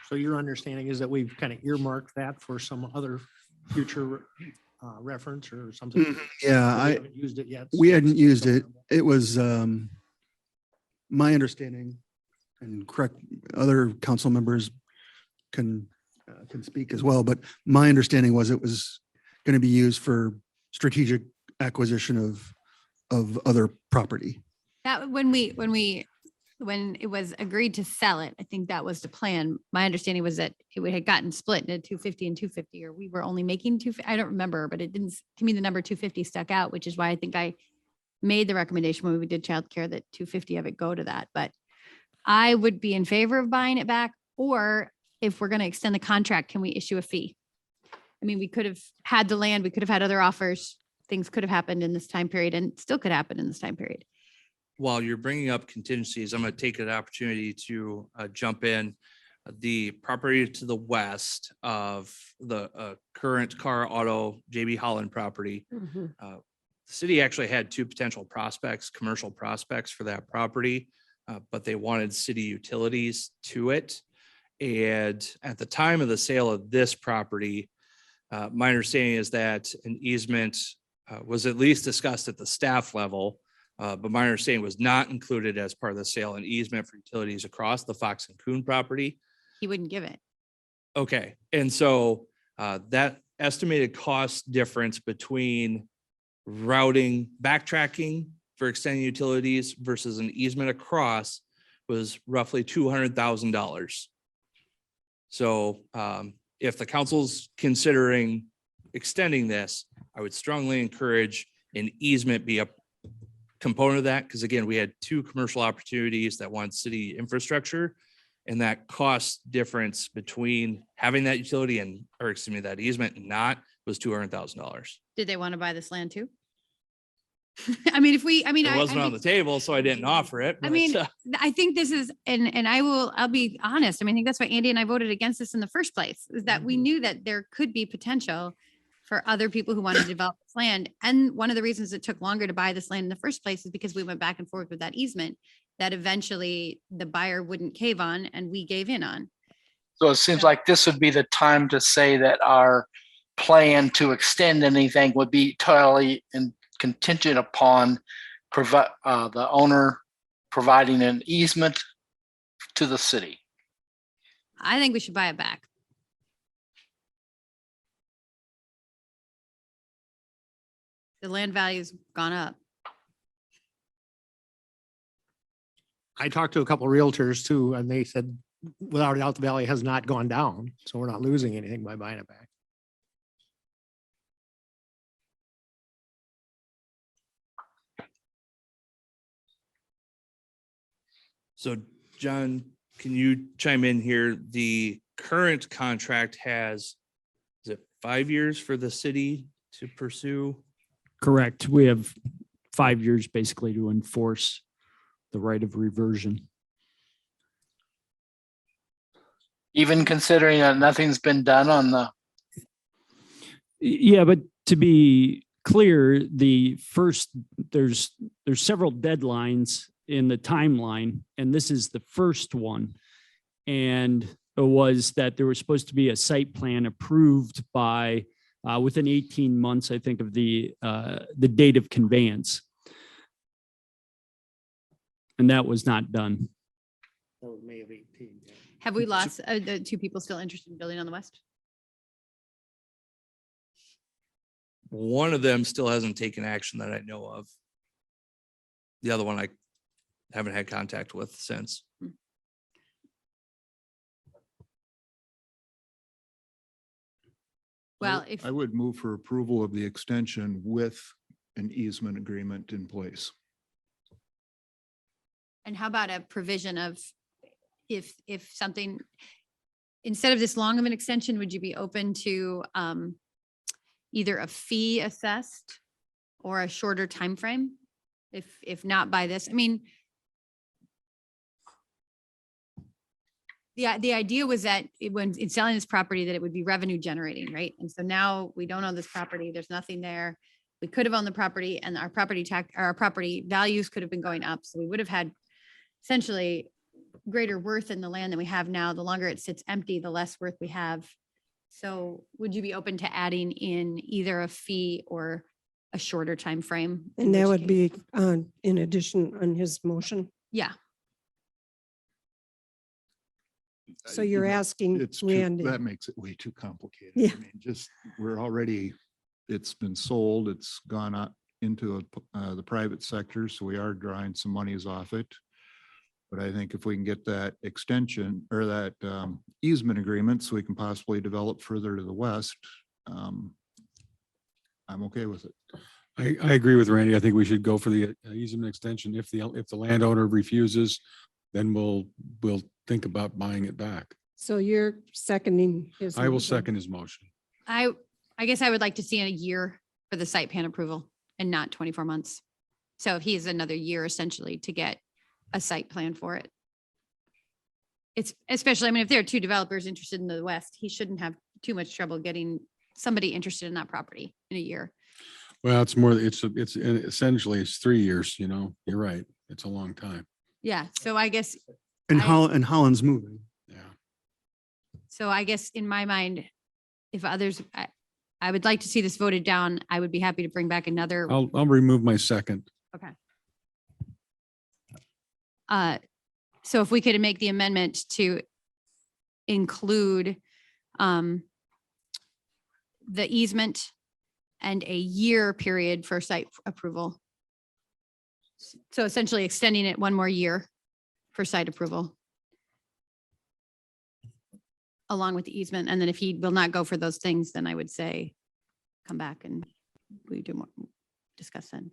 So your understanding is that we've kind of earmarked that for some other future reference or something? Yeah, We I, haven't used it yet. we so hadn't it's used still it. available. It was my understanding, and correct, other council members can speak as well, but my understanding was it was going to be used for strategic acquisition of other property. That, when it was agreed to sell it, I think that was the plan. My understanding was that it had gotten split into 250 and 250, or we were only making I don't remember, but it didn't, to me, the number 250 stuck out, which is why I think I made the recommendation when we did childcare that 250 of it go to that. But I would be in favor of buying it back, or if we're going to extend the contract, can we issue a fee? I mean, we could have had the land, we could have had other offers. Things could have happened in this time period and still could happen in this time period. While you're bringing up contingencies, I'm going to take an opportunity to jump in. The property to the west of the current Car Auto JB Holland property. The city actually had two potential prospects, commercial prospects for that property, but they wanted city utilities to it. And at the time of the sale of this property, my understanding is that an easement was at least discussed at the staff level. But my understanding was not included as part of the sale and easement for utilities across the Fox and Coon property. He wouldn't give it. Okay, and so that estimated cost difference between routing, backtracking for extending utilities versus an easement across was roughly $200,000. So if the council's considering extending this, I would strongly encourage an easement be a component of that, because again, we had two commercial opportunities that want city infrastructure, and that cost difference between having that utility and, or excuse me, that easement and not was $200,000. Did they want to buy this land too? I mean, It wasn't on the table, so I didn't offer it. I but, mean, I think this is, and I'll be honest. I mean, I think that's why Andy and I voted against this in the first place, is that we knew that there could be potential for other people who wanted to develop this land. And one of the reasons it took longer to buy this land in the first place is because we went back and forth with that easement that eventually the buyer wouldn't cave on and we gave in on. So it seems like this would be the time to say that our plan to extend anything would be totally contingent upon the owner providing an easement to the city. I think we should buy it back. The land value's gone up. I talked to a couple of realtors too, and they said, without a doubt, the value has not gone down. So we're not losing anything by buying it back. So John, can you chime in here? The current contract has, is it 5 years for the city to pursue? Correct. We have 5 years basically to enforce the right of reversion. Even considering that nothing's been done on the, Yeah, but to be clear, there's several deadlines in the timeline, and this is the first one. And it was that there was supposed to be a site plan approved by within 18 months, I think, of the date of conveyance. And that was not done. That was May of 18. Yeah. Have we lost the two people still interested in building on the west? One of them still hasn't taken action that I know of. The other one I haven't had contact with since. Well, if, I would move for approval of the extension with an easement agreement in place. and how about a provision of if something, instead of this long of an extension, would you be open to either a fee assessed or a shorter time frame? If not by this, I mean, the idea was that when in selling this property, that it would be revenue generating, right? And so now we don't own this property. There's nothing there. We could have owned the property and our property tax, our property values could have been going up. So we would have had essentially greater worth in the land than we have now. The longer it sits empty, the less worth we have. So would you be open to adding in either a fee or a shorter time frame? And that would be in addition on his motion. Yeah. So you're asking It's too, Randy. that makes it way too complicated. Yeah. I mean, just, we're already, it's been sold, it's gone up into the private sector, so we are drawing some monies off it. But I think if we can get that extension or that easement agreement, so we can possibly develop further to the west, I'm okay with it. I agree with Randy. I think we should go for the easement extension. If the landowner refuses, then we'll think about buying it back. So you're seconding his. I will motion. second his motion. I guess I would like to see a year for the site plan approval and not 24 months. So if he has another year essentially to get a site plan for it. It's especially, I mean, if there are two developers interested in the west, he shouldn't have too much trouble getting somebody interested in that property in a year. Well, it's more, it's essentially it's 3 years, you know, you're right. It's a long time. Yeah, so I guess, And I- Holland's moving. Yeah. so I guess in my mind, if others, I would like to see this voted down. I would be happy to bring back another. I'll remove my second. Okay. So if we could make the amendment to include the easement and a year period for site approval. So essentially extending it one more year for site approval. Along with the easement. And then if he will not go for those things, then I would say, come back and we do more, discuss then.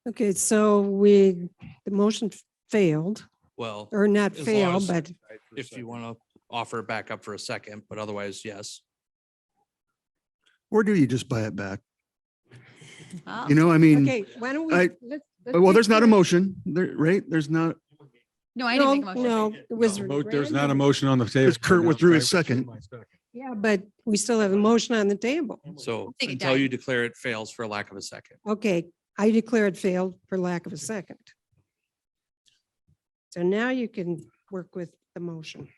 Okay, so the motion failed, Well. or not as long fail, as- but If you want to offer it back up for a second, but otherwise, yes. Or do you just buy it back? Oh. You know, I mean, okay, why don't we? I- let's well, take there's not a care- motion there, right? There's not, No, I didn't make a motion. No, it was. There's not a Randy. motion on the table. because Kurt withdrew his second. Yeah, but we still have a motion on the table. So think it until you died. declare it fails for lack of a second. Okay, I declare it failed for lack of a second. So now you can work with the motion.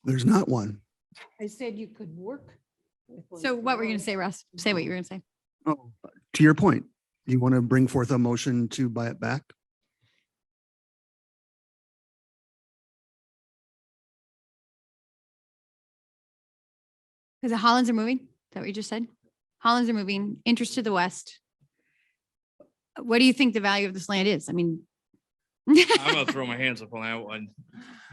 There's not one. I said you could work. with one. So what were you gonna say, Russ? Say what you were gonna say. Oh, to your point, you want to bring forth a motion to buy it back? Because the Hollands are moving. Is that what you just said? Hollands are moving, interest to the west. What do you think the value of this land is? I mean. I'm gonna throw my hands up on that one.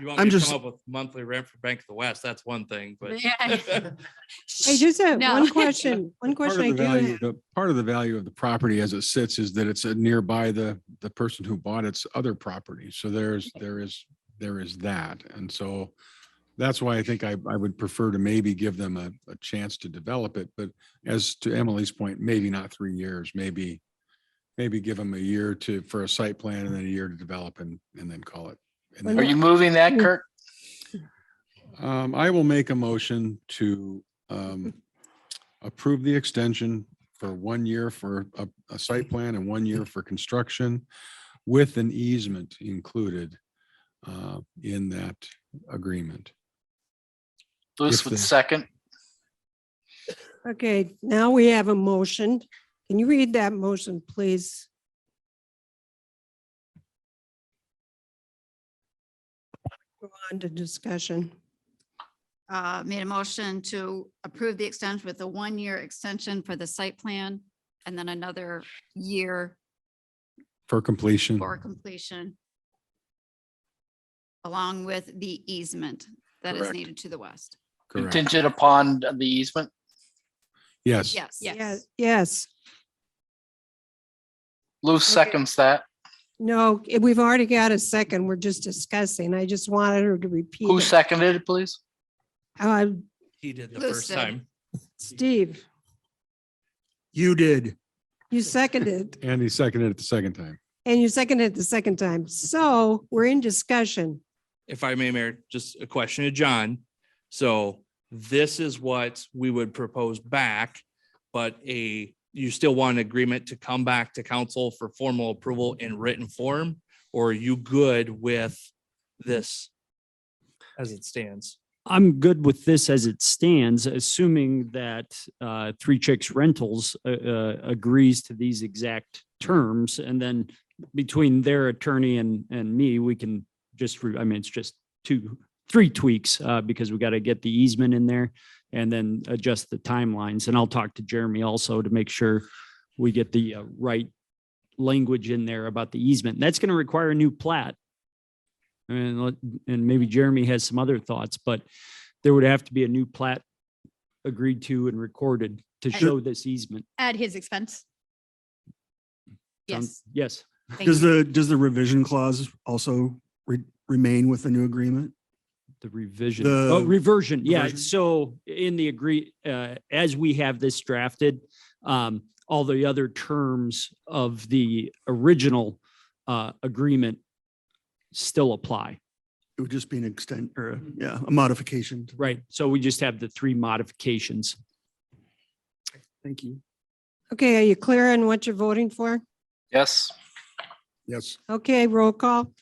You want I'm me to just- come up with monthly rent for Bank of the West? That's one thing, but. Yeah. I just have No. one question, one Part question I of the do value, have. part of the value of the property as it sits is that it's nearby the person who bought its other property. So there is that. And so that's why I think I would prefer to maybe give them a chance to develop it. But as to Emily's point, maybe not 3 years, maybe give them a year for a site plan and then a year to develop and then call it. And Well, then- Are you moving that, Kurt? I will make a motion to approve the extension for 1 year for a site plan and 1 year for construction with an easement included in that agreement. Bruce If with the- second. Okay, now we have a motion. Can you read that motion, please? Go on to discussion. Made a motion to approve the extension with a 1-year extension for the site plan and then another year For completion. for completion. Along with the easement that is Correct. needed to the west. Correct. Contingent upon the easement. Yes. Yes. Yes, yes. Lou Okay. seconds that. No, we've already got a second. We're just discussing. I just wanted her to repeat Who it. seconded it, please? He did the Bruce first did. time. Steve, You did. you seconded And he seconded it the second time. and you seconded it the second time. So we're in discussion. If I may, Mayor, just a question to John. So this is what we would propose back, but you still want an agreement to come back to council for formal approval in written form? Or are you good with this as it stands? I'm good with this as it stands, assuming that Three Chicks Rentals agrees to these exact terms. And then between their attorney and me, we can just, it's just 3 tweaks because we got to get the easement in there and then adjust the timelines. And I'll talk to Jeremy also to make sure we get the right language in there about the easement. That's going to require a new plat. And maybe Jeremy has some other thoughts, but there would have to be a new plat agreed to and recorded to show this easement. At his expense. Yes. Yes. Thank you. Does the revision clause also remain with the new agreement? The revision, The reversion. Yeah. reversion? So in the as we have this drafted, all the other terms of the original agreement still apply. It would just be an a modification. Right. So we just have the 3 modifications. Thank you. Okay, are you clear on what you're voting for? Yes. Yes. Okay, roll call.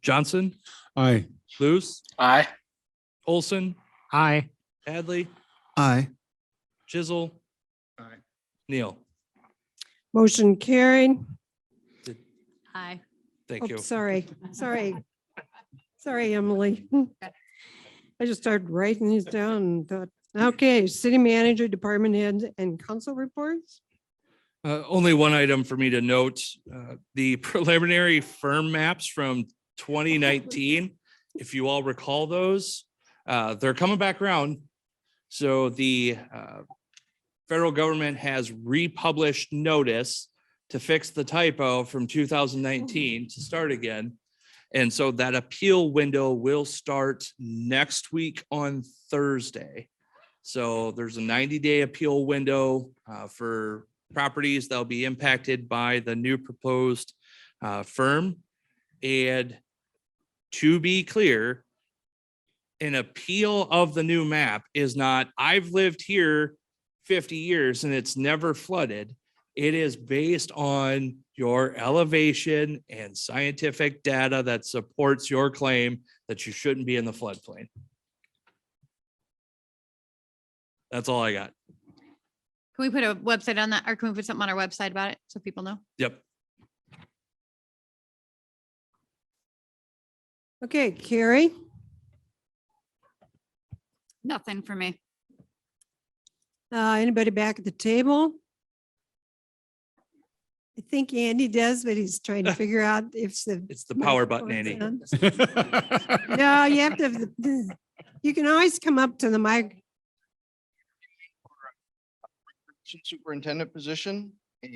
Johnson, Aye. Luce, Aye. Olson, Aye. Hadley, Aye. Chisel. Aye. Neil. Motion carried. Aye. Thank you. Oops, sorry. Sorry, Emily. I just started writing these down and thought, okay, city manager, department heads and council reports. Only one item for me to note, the preliminary firm maps from 2019. If you all recall those, they're coming back around. So the federal government has republished notice to fix the typo from 2019 to start again. And so that appeal window will start next week on Thursday. So there's a 90-day appeal window for properties that'll be impacted by the new proposed firm. And to be clear, an appeal of the new map is not, I've lived here 50 years and it's never flooded. It is based on your elevation and scientific data that supports your claim that you shouldn't be in the floodplain. That's all I got. Can we put a website on that or can we put something on our website about it so people know? Yep. Okay, Carrie, Nothing for me. anybody back at the table? I think Andy does, but he's trying to figure out if It's the power button, Andy. No, you have to, you can always come up to the mic. Superintendent position and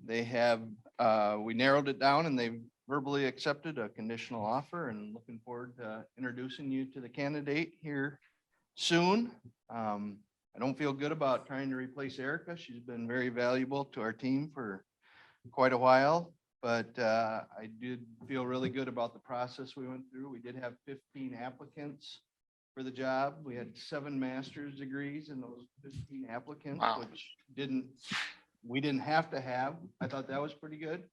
they have, we narrowed it down and they verbally accepted a conditional offer and looking forward to introducing you to the candidate here soon. I don't feel good about trying to replace Erica. She's been very valuable to our team for quite a while, but I did feel really good about the process we went through. We did have 15 applicants for the job. We had 7 master's degrees in those 15 applicants, Wow. which we didn't have to have. I thought that was pretty good.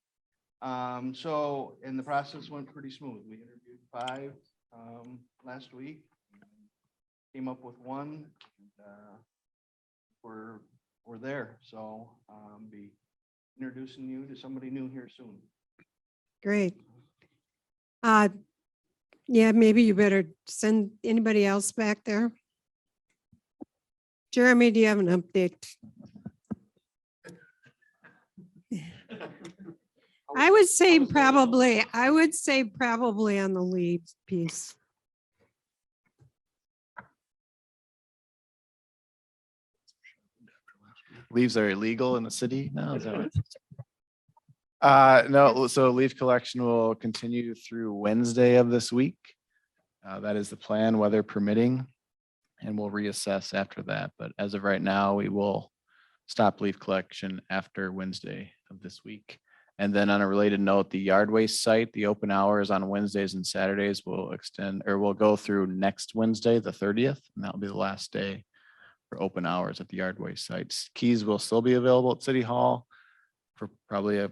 And the process went pretty smooth. We interviewed 5 last week. came up with one. And, we're there. So be introducing you to somebody new here soon. Great. Yeah, maybe you better send anybody else back there. Jeremy, do you have an update? I would say probably on the leaves piece. Leaves are illegal in the city now? Is that what? No, so leaf collection will continue through Wednesday of this week. That is the plan, weather permitting, and we'll reassess after that. But as of right now, we will stop leaf collection after Wednesday of this week. And then on a related note, the yard waste site, the open hours on Wednesdays and Saturdays will extend, or will go through next Wednesday, the 30th, and that'll be the last day for open hours at the yard waste sites. Keys will still be available at City Hall for probably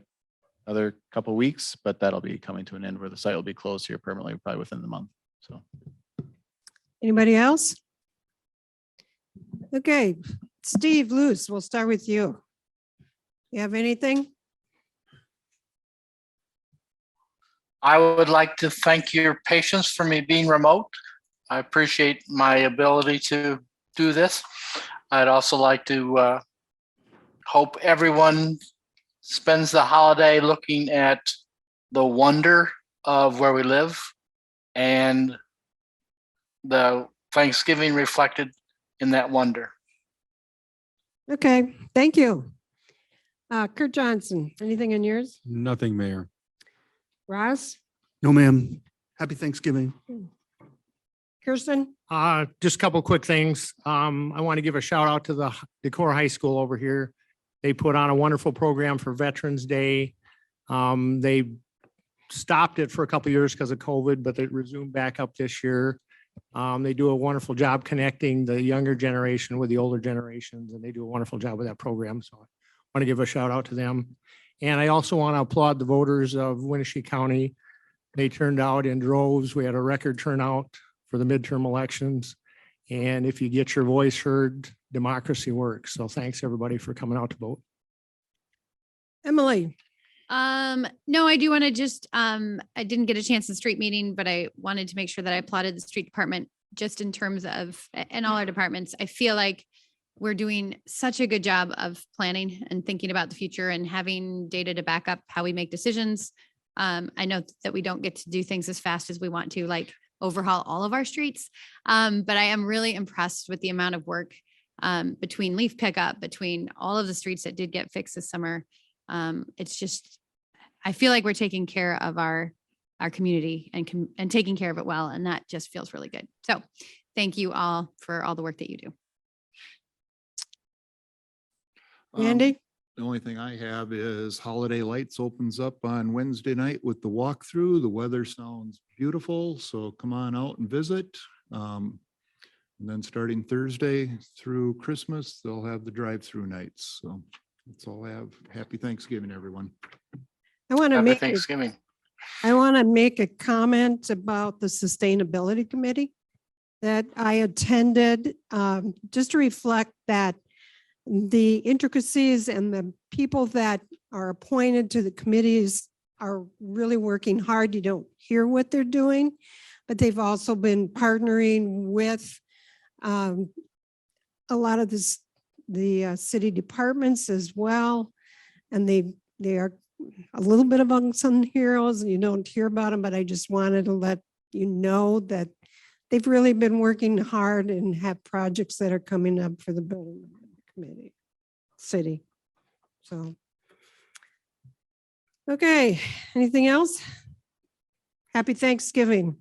another couple of weeks, but that'll be coming to an end where the site will be closed here permanently, probably within the month. So, Anybody else? Okay, Steve Luce, we'll start with you. You have anything? I would like to thank your patience for me being remote. I appreciate my ability to do this. I'd also like to hope everyone spends the holiday looking at the wonder of where we live and the Thanksgiving reflected in that wonder. Okay, thank you. Kurt Johnson, anything in yours? Nothing, Mayor. Ross? No, ma'am. Happy Thanksgiving. Kirsten? Just a couple quick things. I want to give a shout out to the Decorah High School over here. They put on a wonderful program for Veterans Day. They stopped it for a couple of years because of COVID, but they resumed back up this year. They do a wonderful job connecting the younger generation with the older generations, and they do a wonderful job with that program. So I want to give a shout out to them. And I also want to applaud the voters of Winnebago County. They turned out in droves. We had a record turnout for the midterm elections. And if you get your voice heard, democracy works. So thanks everybody for coming out to vote. Emily? No, I do want to just, I didn't get a chance in street meeting, but I wanted to make sure that I applauded the street department just in terms of, and all our departments. I feel like we're doing such a good job of planning and thinking about the future and having data to back up how we make decisions. I know that we don't get to do things as fast as we want to, like overhaul all of our streets. But I am really impressed with the amount of work between leaf pickup, between all of the streets that did get fixed this summer. It's just, I feel like we're taking care of our community and taking care of it well. And that just feels really good. So thank you all for all the work that you do. Andy? The only thing I have is Holiday Lights opens up on Wednesday night with the walkthrough. The weather sounds beautiful, so come on out and visit. And then starting Thursday through Christmas, they'll have the drive-through nights. So that's all I have. Happy Thanksgiving, everyone. I want to Happy make Thanksgiving. I want to make a comment about the Sustainability Committee that I attended, just to reflect that the intricacies and the people that are appointed to the committees are really working hard. You don't hear what they're doing, but they've also been partnering with a lot of the city departments as well. And they are a little bit of unsung heroes and you don't hear about them, but I just wanted to let you know that they've really been working hard and have projects that are coming up for the building committee, city. So, okay, anything else? Happy Thanksgiving.